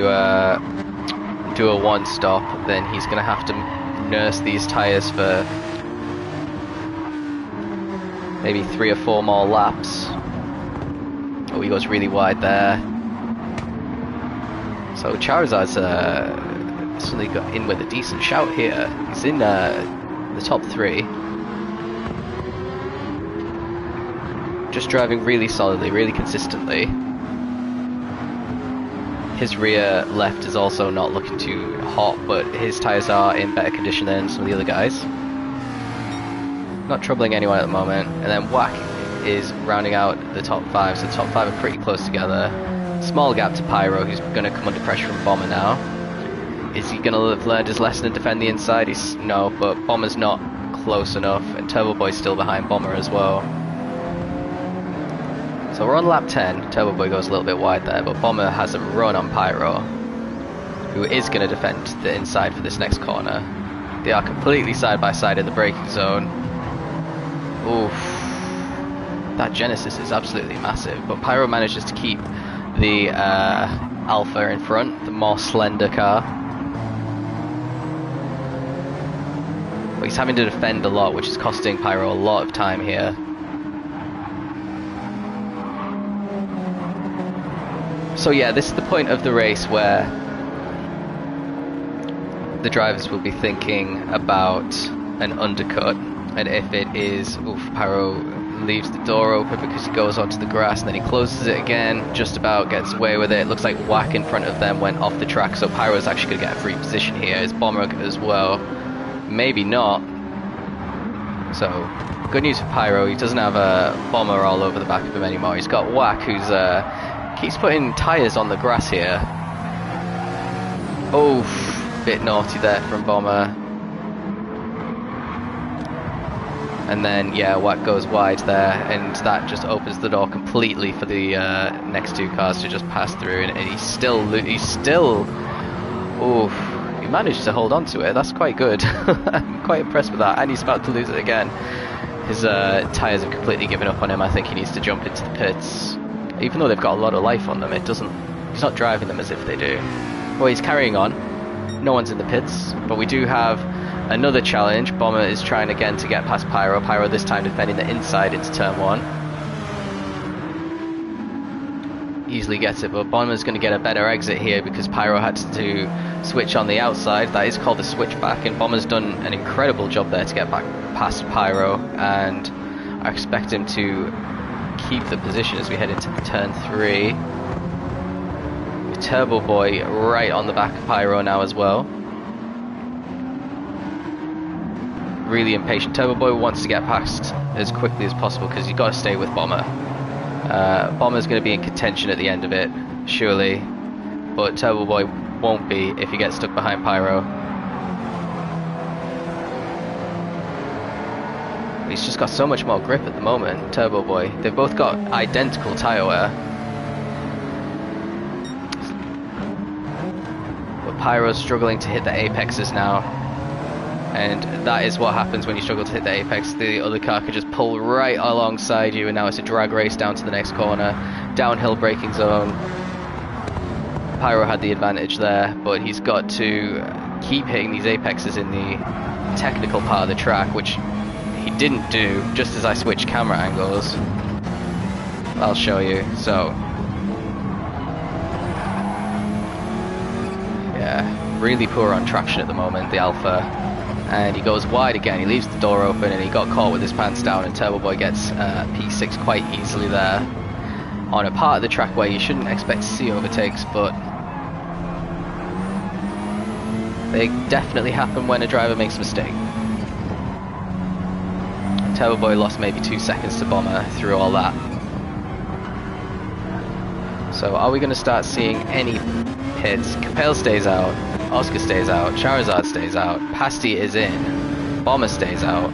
do a one-stop, then he's going to have to nurse these tyres for maybe 3 or 4 more laps. Oh, he goes really wide there. So Charizard's suddenly got in with a decent shout here. He's in the top 3. Just driving really solidly, really consistently. His rear left is also not looking too hot, but his tyres are in better condition than some of the other guys. Not troubling anyone at the moment. And then Whack is rounding out the top 5, so the top 5 are pretty close together. Small gap to Pyro, who's going to come under pressure from Bomber now. Is he going to have learned his lesson and defend the inside? No, but Bomber's not close enough, and Turbo Boy's still behind Bomber as well. So we're on lap 10. Turbo Boy goes a little bit wide there, but Bomber has a run on Pyro, who is going to defend the inside for this next corner. They are completely side by side in the braking zone. Oof. that Genesis is absolutely massive, but Pyro manages to keep the Alpha in front, the more slender car. But he's having to defend a lot, which is costing Pyro a lot of time here. So yeah, this is the point of the race where the drivers will be thinking about an undercut, and if it is, Pyro leaves the door open because he goes onto the grass and then he closes it again, just about gets away with it. Looks like Whack in front of them went off the track, so Pyro's actually going to get a free position here. Is Bomber as well? Maybe not. So, good news for Pyro, he doesn't have a Bomber all over the back of him anymore. He's got Whack, who's keeps putting tyres on the grass here. Oh, bit naughty there from Bomber. And then, yeah, Whack goes wide there, and that just opens the door completely for the next two cars to just pass through, and he managed to hold on to it. That's quite good. I'm quite impressed with that, and he's about to lose it again. His tyres have completely given up on him. I think he needs to jump into the pits. Even though they've got a lot of life on them, he's not driving them as if they do. Well, he's carrying on. No one's in the pits, but we do have another challenge. Bomber is trying again to get past Pyro. Pyro this time defending the inside into turn 1. Easily gets it, but Bomber's going to get a better exit here because Pyro had to switch on the outside. That is called a switchback, and Bomber's done an incredible job there to get back past Pyro, and I expect him to keep the position as we head into turn 3. With Turbo Boy right on the back of Pyro now as well. Really impatient. Turbo Boy wants to get past as quickly as possible because you've got to stay with Bomber. Bomber's going to be in contention at the end of it, surely, but Turbo Boy won't be if he gets stuck behind Pyro. He's just got so much more grip at the moment, Turbo Boy. They've both got identical tyre wear. But Pyro's struggling to hit the apexes now. And that is what happens when you struggle to hit the apex. The other car can just pull right alongside you, and now it's a drag race down to the next corner. Downhill braking zone. Pyro had the advantage there, but he's got to keep hitting these apexes in the technical part of the track, which he didn't do just as I switched camera angles. I'll show you. So, yeah, really poor on traction at the moment, the Alpha. And he goes wide again, he leaves the door open, and he got caught with his pants down, and Turbo Boy gets P6 quite easily there on a part of the track where you shouldn't expect to see overtakes, but they definitely happen when a driver makes a mistake. Turbo Boy lost maybe 2 seconds to Bomber through all that. So are we going to start seeing any pits? Capel stays out, Oscar stays out, Charizard stays out, Pasty is in, Bomber stays out,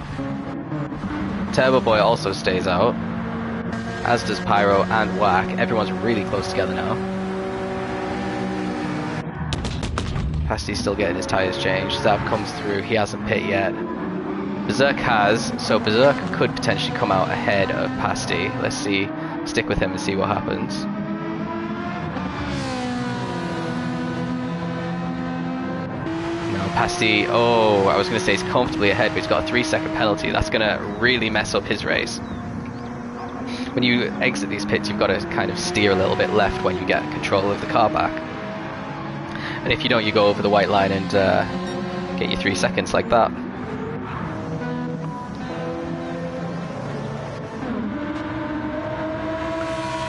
Turbo Boy also stays out, as does Pyro and Whack. Everyone's really close together now. Pasty's still getting his tyres changed. Zab comes through, he hasn't pit yet. Berserk has, so Berserk could potentially come out ahead of Pasty. Let's see, stick with him and see what happens. Pasty, I was going to say he's comfortably ahead, but he's got a 3-second penalty. That's going to really mess up his race. When you exit these pits, you've got to kind of steer a little bit left when you get control of the car back. And if you don't, you go over the white line and get your 3 seconds like that.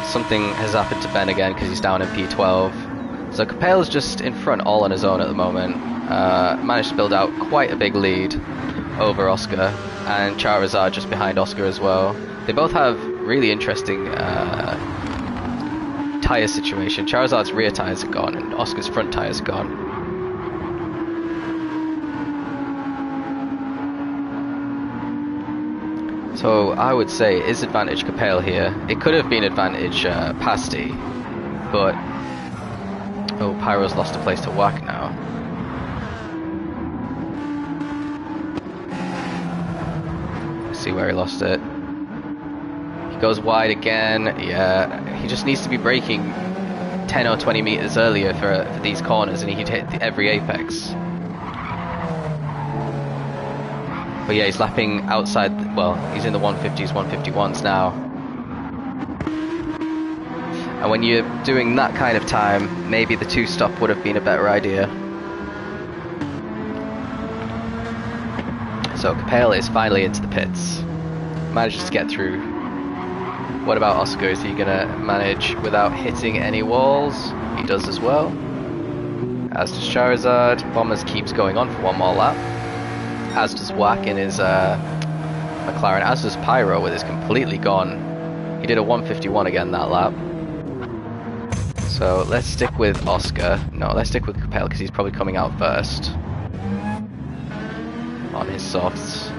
Something has happened to Ben again because he's down in P12. So Capel's just in front all on his own at the moment. Managed to build out quite a big lead over Oscar, and Charizard just behind Oscar as well. They both have really interesting tyre situation. Charizard's rear tyres are gone and Oscar's front tyres are gone. So I would say is advantage Capel here. It could have been advantage Pasty, but Pyro's lost a place to Whack now. See where he lost it. He Goes wide again. Yeah, he just needs to be braking 10 or 20 meters earlier for these corners, and he'd hit every apex. But yeah, he's lapping outside. Well, he's in the 150s, 151s now. And when you're doing that kind of time, maybe the two-stop would have been a better idea. So Capel is finally into the pits. Manages to get through. What about Oscar? Is he gonna manage without hitting any walls? He does as well. As does Charizard. Bombers keeps going on for one more lap. As does Wack in his McLaren. As does Pyro with his completely gone. He did a 151 again that lap. So let's stick with Oscar. No, let's stick with Capel because he's probably coming out first on his softs.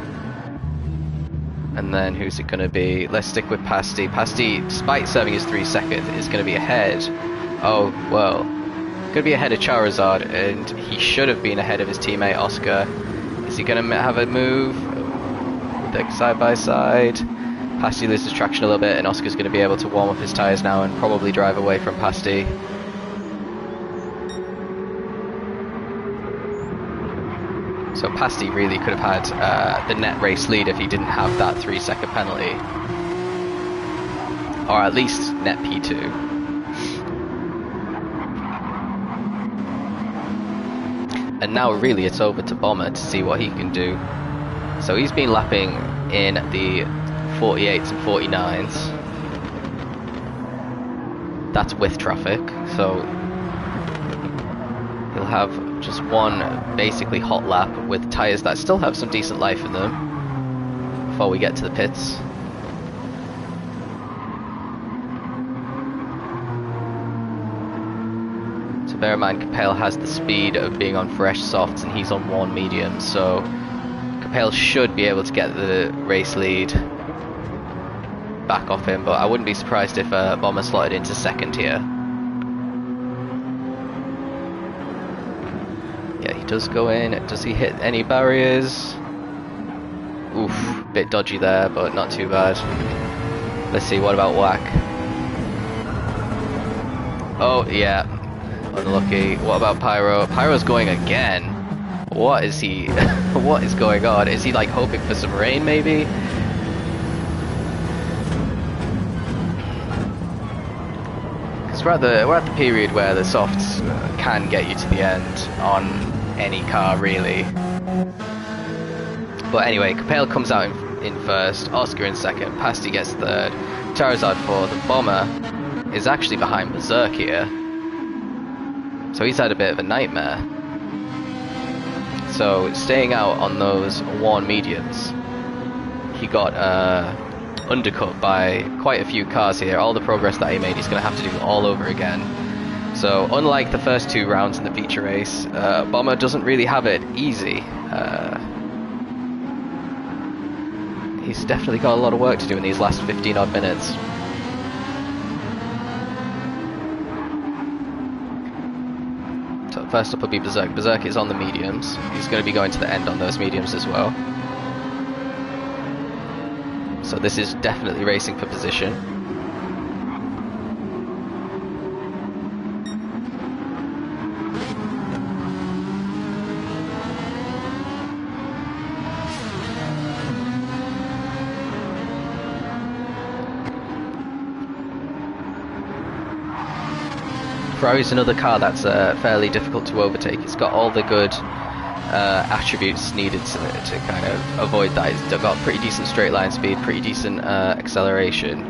And then who's it going to be? Let's stick with Pasty. Pasty, despite serving his 3 seconds, is going to be ahead. Oh, well. Going to be ahead of Charizard, and he should have been ahead of his teammate Oscar. Is he going to have a move? Like side by side. Pasty loses traction a little bit, and Oscar's going to be able to warm up his tyres now and probably drive away from Pasty. So Pasty really could have had the net race lead if he didn't have that 3-second penalty. Or at least net P2. And now really it's over to Bomber to see what he can do. So he's been lapping in the 48s and 49s. That's with traffic, so he'll have just one basically hot lap with tyres that still have some decent life in them before we get to the pits. So bear in mind, Capel has the speed of being on fresh softs and he's on worn mediums, so Capel should be able to get the race lead back off him, but I wouldn't be surprised if Bomber slotted into second here. Yeah, he does go in. Does he hit any barriers? Oof, bit dodgy there, but not too bad. Let's see, what about Wack? Oh, yeah, unlucky. What about Pyro? Pyro's going again. What is he? What is going on? Is he like hoping for some rain, maybe? Because we're at the period where the softs can get you to the end on any car, really. But anyway, Capel comes out in first, Oscar in second, Pasty gets third, Charizard fourth. The Bomber is actually behind Berserk here. So he's had a bit of a nightmare. So staying out on those worn mediums, he got undercut by quite a few cars here. All the progress that he made, he's going to have to do all over again. So unlike the first 2 rounds in the feature race, Bomber doesn't really have it easy. He's definitely got a lot of work to do in these last 15 odd minutes. So first up will be Berserk. Berserk is on the mediums. He's going to be going to the end on those mediums as well. So this is definitely racing for position. Ferrari's another car that's fairly difficult to overtake. It's got all the good attributes needed to kind of avoid that. It's got pretty decent straight line speed, pretty decent acceleration.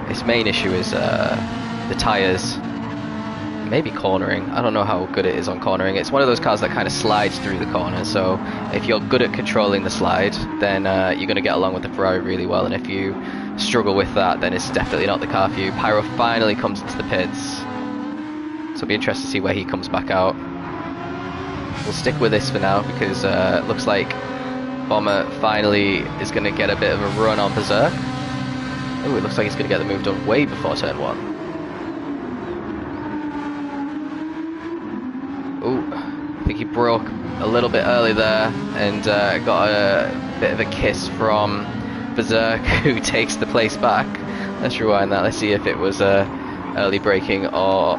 Its main issue is the tyres, maybe cornering. I don't know how good it is on cornering. It's one of those cars that kind of slides through the corners, so if you're good at controlling the slide, then you're going to get along with the Ferrari really well, and if you struggle with that, then it's definitely not the car for you. Pyro finally comes into the pits. So it'll be interesting to see where he comes back out. We'll stick with this for now because it looks like Bomber finally is going to get a bit of a run on Berserk. Oh, it looks like he's going to get the move done way before turn 1. Oh, I think he broke a little bit early there and got a bit of a kiss from Berserk, who takes the place back. Let's rewind that. Let's see if it was early braking or...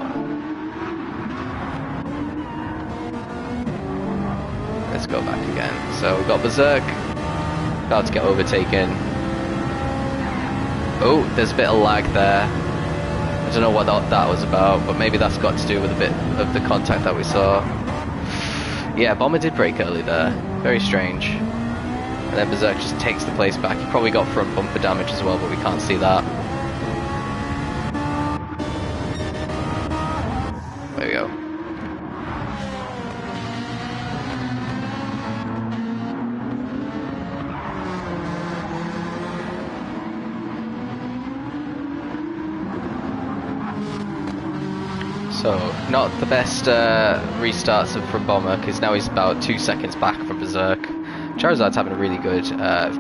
Let's go back again. So we've got Berserk about to get overtaken. Oh, there's a bit of lag there. I don't know what that was about, but maybe that's got to do with a bit of the contact that we saw. Yeah, Bomber did brake early there. Very strange. And then Berserk just takes the place back. He probably got front bumper damage as well, but we can't see that. There we go. So, not the best restarts from Bomber, because now he's about 2 seconds back from Berserk. Charizard's having a really good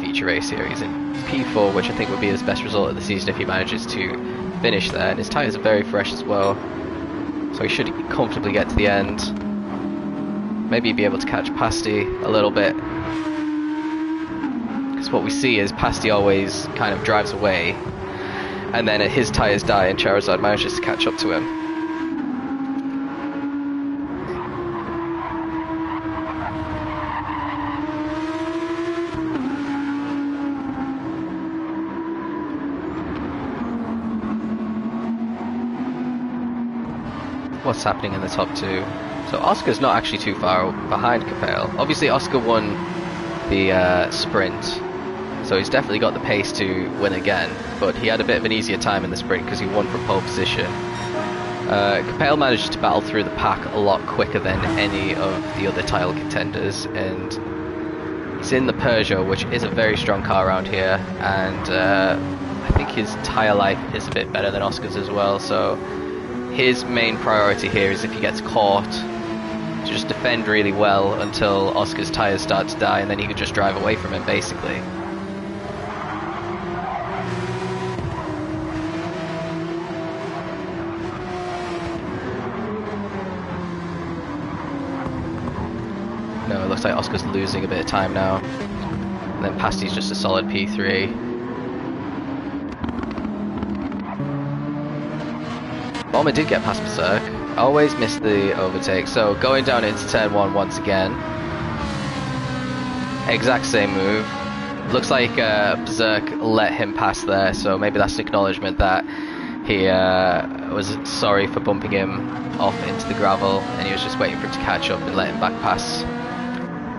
feature race here. He's in P4, which I think would be his best result of the season if he manages to finish there. And his tyres are very fresh as well, so he should comfortably get to the end. Maybe be able to catch Pasty a little bit. Because what we see is Pasty always kind of drives away, and then his tyres die and Charizard manages to catch up to him. What's happening in the top two? So Oscar's not actually too far behind Capel. Obviously Oscar won the sprint, so he's definitely got the pace to win again, but he had a bit of an easier time in the sprint because he won from pole position. Capel managed to battle through the pack a lot quicker than any of the other title contenders, and he's in the Peugeot, which is a very strong car around here, and I think his tyre life is a bit better than Oscar's as well, so his main priority here is if he gets caught, to just defend really well until Oscar's tyres start to die, and then he could just drive away from him basically. No, it looks like Oscar's losing a bit of time now. And then Pasty's just a solid P3. Bomber did get past Berserk. Always missed the overtake. So going down into turn 1 once again. Exact same move. Looks like Berserk let him pass there, so maybe that's an acknowledgement that he was sorry for bumping him off into the gravel, and he was just waiting for him to catch up and let him back pass.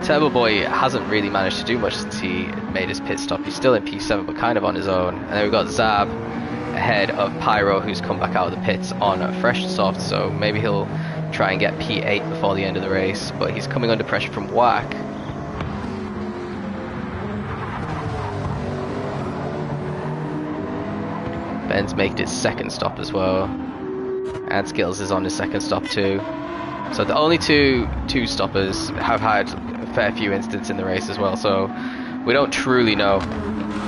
Turbo Boy hasn't really managed to do much since he made his pit stop. He's still in P7, but kind of on his own. And then we've got Zab ahead of Pyro, who's come back out of the pits on fresh and soft, so maybe he'll try and get P8 before the end of the race, but he's coming under pressure from Whack. Ben's made his second stop as well, and Skills is on his second stop too. So the only two stoppers have had a fair few incidents in the race as well, so we don't truly know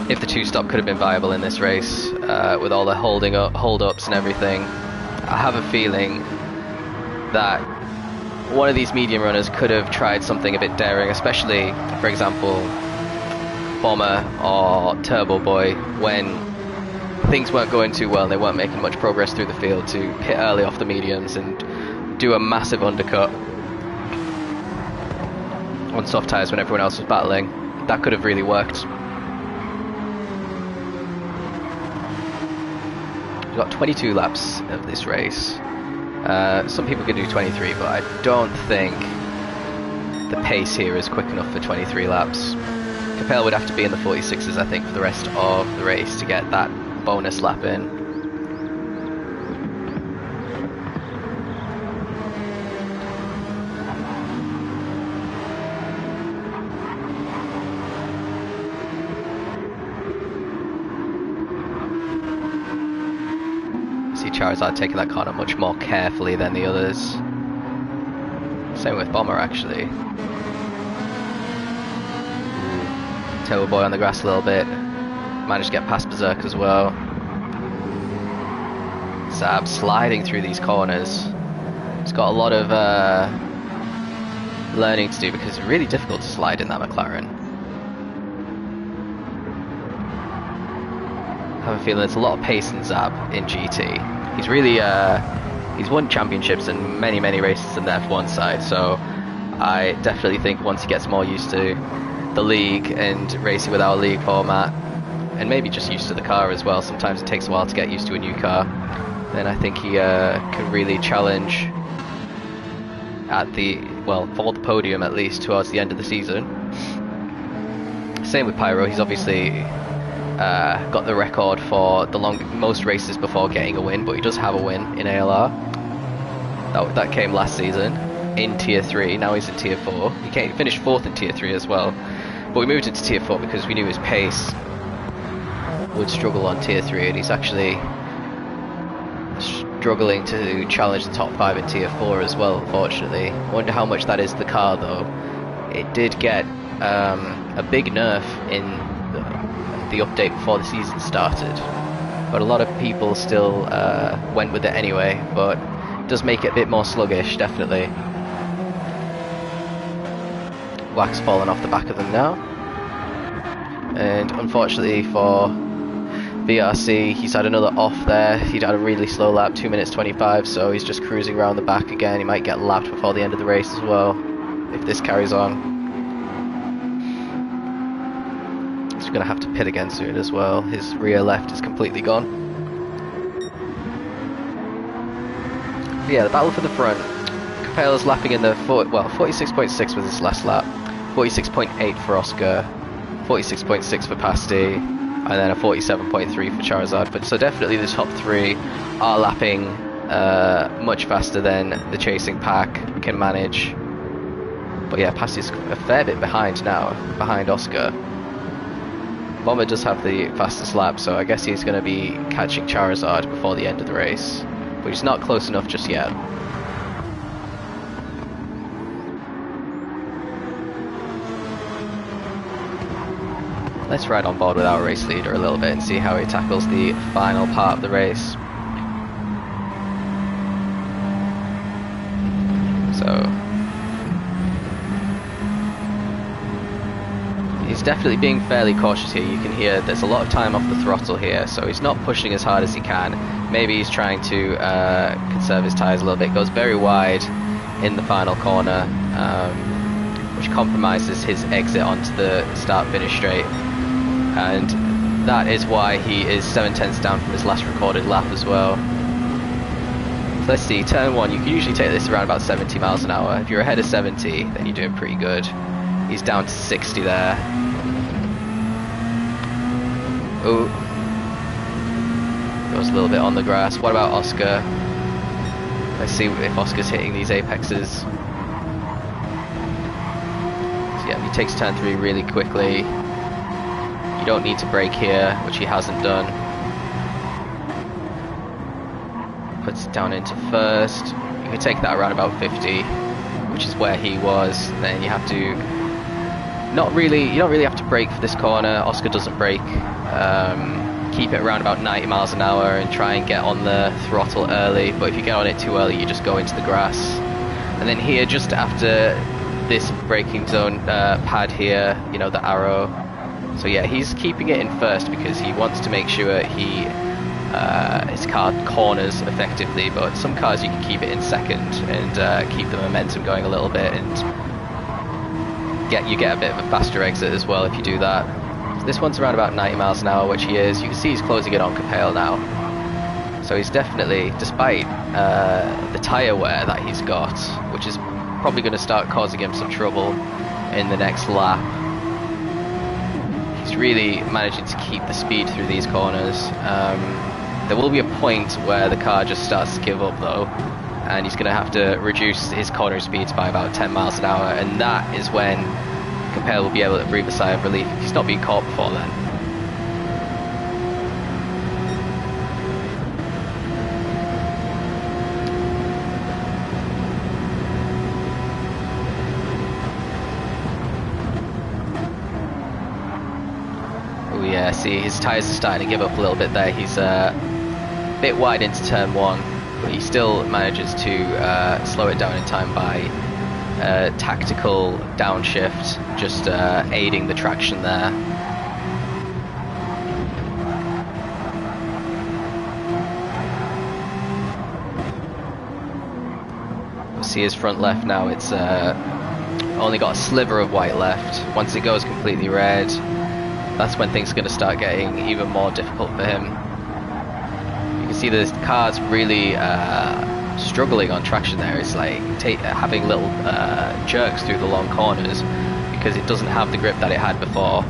if the two-stop could have been viable in this race, with all the hold-ups and everything. I have a feeling that one of these medium runners could have tried something a bit daring, especially, for example, Bomber or Turbo Boy, when things weren't going too well and they weren't making much progress through the field, to pit early off the mediums and do a massive undercut on soft tyres when everyone else was battling. That could have really worked. We've got 22 laps of this race. Some people can do 23, but I don't think the pace here is quick enough for 23 laps. Capel would have to be in the 46s, I think, for the rest of the race to get that bonus lap in. Charizard taking that corner much more carefully than the others. Same with Bomber actually. Turbo Boy on the grass a little bit. Managed to get past Berserk as well. Zab sliding through these corners. He's got a lot of learning to do because it's really difficult to slide in that McLaren. have a feeling there's a lot of pace and zap in GT. He's really he's won championships and many races in the F1 side, so I definitely think once he gets more used to the league and racing with our league format, and maybe just used to the car as well, sometimes it takes a while to get used to a new car, then I think he can really challenge at the, well, for the podium at least towards the end of the season. Same with Pyro, he's obviously got the record for the most races before getting a win, but he does have a win in ALR. That came last season in Tier 3, now he's in Tier 4. He finished 4th in Tier 3 as well, but we moved into Tier 4 because we knew his pace would struggle on Tier 3, and he's actually struggling to challenge the top 5 in Tier 4 as well, unfortunately. I wonder how much that is the car though. It did get a big nerf in the update before the season started, but a lot of people still went with it anyway, but it does make it a bit more sluggish, definitely. Wax falling off the back of them now, and unfortunately for VRC, he's had another off there. He'd had a really slow lap, 2 minutes 25, so he's just cruising around the back again. He might get lapped before the end of the race as well, if this carries on. He's going to have to pit again soon as well. His rear left is completely gone. But yeah, the battle for the front. Capello's lapping in the 46.6 was his last lap, 46.8 for Oscar, 46.6 for Pasty, and then a 47.3 for Charizard. But so definitely the top 3 are lapping much faster than the chasing pack can manage. But yeah, Pasty's a fair bit behind now, behind Oscar. Bomber does have the fastest lap, so I guess he's going to be catching Charizard before the end of the race, but he's not close enough just yet. Let's ride on board with our race leader a little bit and see how he tackles the final part of the race. So he's definitely being fairly cautious here. You can hear there's a lot of time off the throttle here, so he's not pushing as hard as he can. Maybe he's trying to conserve his tyres a little bit. Goes very wide in the final corner, which compromises his exit onto the start-finish straight. And that is why he is 7/10 down from his last recorded lap as well. So let's see, turn 1, you can usually take this around about 70 miles an hour. If you're ahead of 70, then you're doing pretty good. He's down to 60 there. Ooh. Goes a little bit on the grass. What about Oscar? Let's see if Oscar's hitting these apexes. So yeah, he takes turn 3 really quickly. You don't need to brake here, which he hasn't done. Puts it down into first. You can take that around about 50, which is where he was. Then you have to you don't really have to brake for this corner. Oscar doesn't brake. Keep it around about 90 miles an hour and try and get on the throttle early, but if you get on it too early you just go into the grass. And then here, just after this braking zone pad here, you know, the Aero. So yeah, he's keeping it in first because he wants to make sure his car corners effectively, but some cars you can keep it in second and keep the momentum going a little bit, and you get a bit of a faster exit as well if you do that. So this one's around about 90 miles an hour, which he is. You can see he's closing it on Capel now. So he's definitely, despite the tyre wear that he's got, which is probably going to start causing him some trouble in the next lap, he's really managing to keep the speed through these corners. There will be a point where the car just starts to give up though, and he's going to have to reduce his corner speeds by about 10 miles an hour, and that is when Capel will be able to breathe a sigh of relief if he's not being caught before then. Oh yeah, see, his tyres are starting to give up a little bit there. He's a bit wide into turn 1, but he still manages to slow it down in time by tactical downshift, just aiding the traction there. see his front left now, it's only got a sliver of white left. Once it goes completely red, that's when things are going to start getting even more difficult for him. You can see the car's really struggling on traction there. It's like having little jerks through the long corners because it doesn't have the grip that it had before.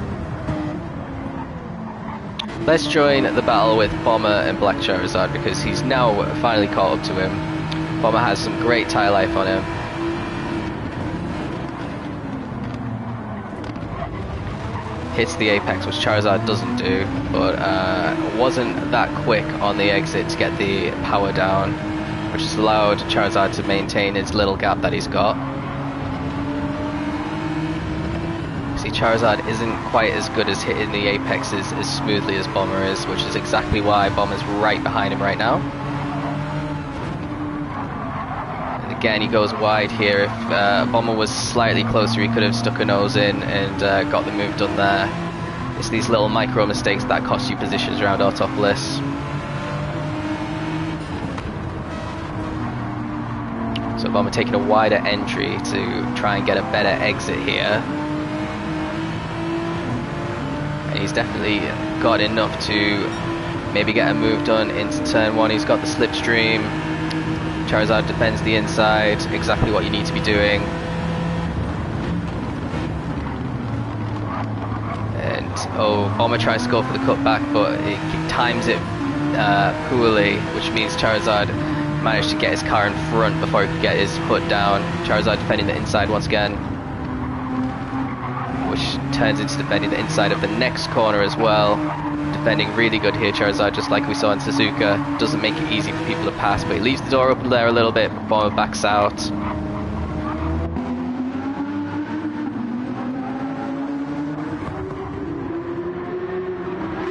Let's join the battle with Bomber and Black Charizard because he's now finally caught up to him. Bomber has some great tyre life on him. Hits the apex, which Charizard doesn't do, but wasn't that quick on the exit to get the power down, which has allowed Charizard to maintain his little gap that he's got. See, Charizard isn't quite as good as hitting the apexes as smoothly as Bomber is, which is exactly why Bomber's right behind him right now. And again, he goes wide here. If Bomber was slightly closer, he could have stuck a nose in and got the move done there. It's these little micro mistakes that cost you positions around Autopolis. So Bomber taking a wider entry to try and get a better exit here. And he's definitely got enough to maybe get a move done into turn one. He's got the slipstream. Charizard defends the inside, exactly what you need to be doing. And Bomber tries to go for the cutback, but it times it poorly, which means Charizard managed to get his car in front before he could get his foot down. Charizard defending the inside once again, which turns into defending the inside of the next corner as well. Defending really good here, Charizard, just like we saw in Suzuka. Doesn't make it easy for people to pass, but he leaves the door open there a little bit, but Bomber backs out.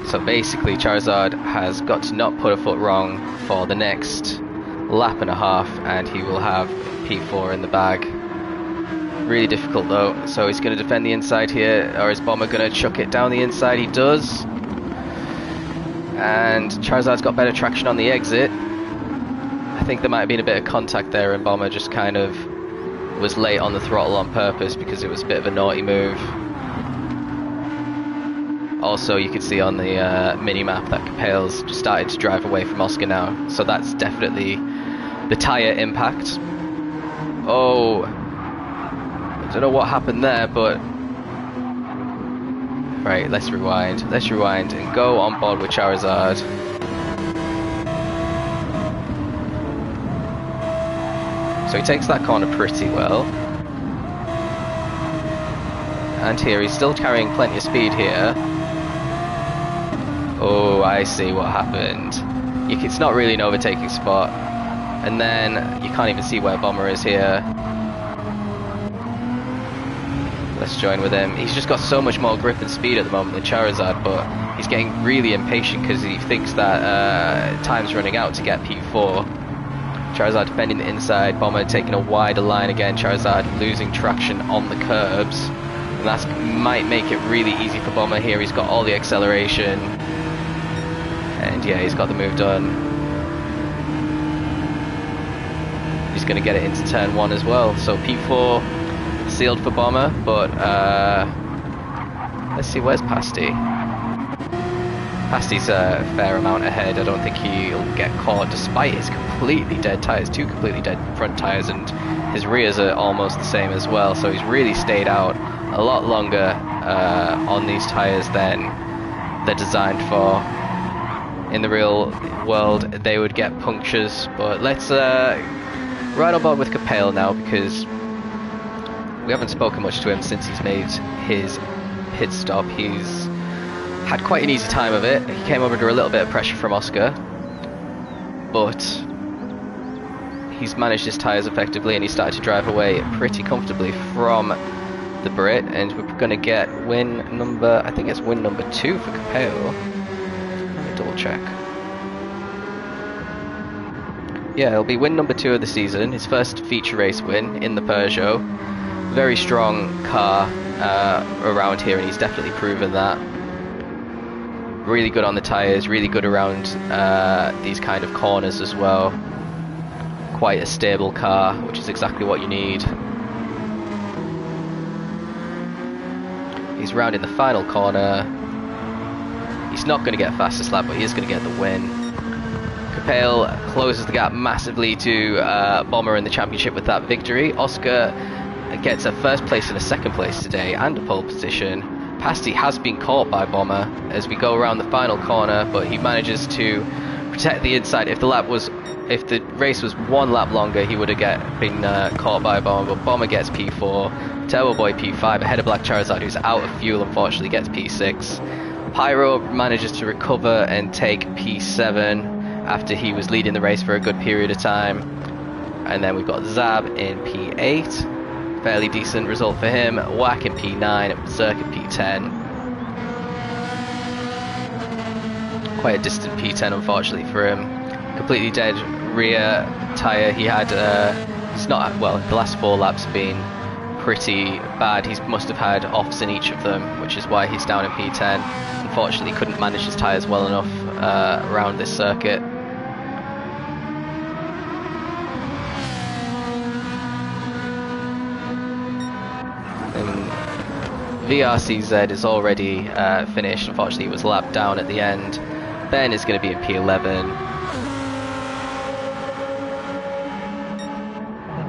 So basically Charizard has got to not put a foot wrong for the next lap and a half, and he will have P4 in the bag. Really difficult though, so he's going to defend the inside here, or is Bomber going to chuck it down the inside? He does. And Charizard's got better traction on the exit. I think there might have been a bit of contact there, and Bomber just kind of was late on the throttle on purpose because it was a bit of a naughty move. Also, you can see on the mini-map that Capel's just started to drive away from Oscar now, so that's definitely the tyre impact. Oh, I don't know what happened there, but right, let's rewind and go on board with Charizard. So he takes that corner pretty well, and here he's still carrying plenty of speed here. Oh, I see what happened. It's not really an overtaking spot, and then you can't even see where Bomber is here. Let's join with him. He's just got so much more grip and speed at the moment than Charizard, but he's getting really impatient because he thinks that time's running out to get P4. Charizard defending the inside, Bomber taking a wider line again, Charizard losing traction on the curbs. And that might make it really easy for Bomber here. He's got all the acceleration. And yeah, he's got the move done. He's going to get it into turn one as well. So P4 sealed for Bomber, but let's see, where's Pasty? Pasty's a fair amount ahead. I don't think he'll get caught despite his completely dead tyres, two completely dead front tyres, and his rears are almost the same as well. So he's really stayed out a lot longer on these tyres than they're designed for. In the real world, they would get punctures, but let's ride on board with Capel now, because we haven't spoken much to him since he's made his pit stop. He's had quite an easy time of it. He came under a little bit of pressure from Oscar, but he's managed his tyres effectively, and he started to drive away pretty comfortably from the Brit, and we're going to get win number, I think it's win number 2 for Capel. Double check. Yeah, it'll be win number 2 of the season, his first feature race win in the Peugeot. Very strong car around here, and he's definitely proven that. Really good on the tyres, really good around these kind of corners as well. quite a stable car, which is exactly what you need. He's rounding the final corner. He's not going to get fastest lap, but he is going to get the win. Capel closes the gap massively to Bomber in the championship with that victory. Oscar gets a first place and a second place today and a pole position. Pasty has been caught by Bomber as we go around the final corner, but he manages to protect the inside. If the race was 1 lap longer, he would have been caught by Bomber, but Bomber gets P4. Turbo Boy P5 ahead of Black Charizard, who's out of fuel, unfortunately gets P6. Pyro manages to recover and take P7 after he was leading the race for a good period of time. And then we've got Zab in P8, fairly decent result for him. Whack in P9, Berserk in P10. Quite a distant P10 unfortunately for him. Completely dead rear tyre. He had, he's not, well, the last 4 laps have been pretty bad. He must have had offs in each of them, which is why he's down in P10. Unfortunately couldn't manage his tyres well enough around this circuit. VRCZ is already finished. Unfortunately, he was lapped down at the end. Ben is going to be in P11.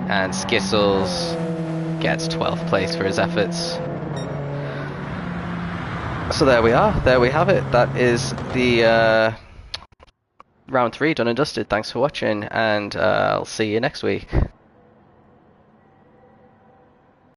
And Skissels gets 12th place for his efforts. So there we are. There we have it. That is the round 3 done and dusted. Thanks for watching, and I'll see you next week.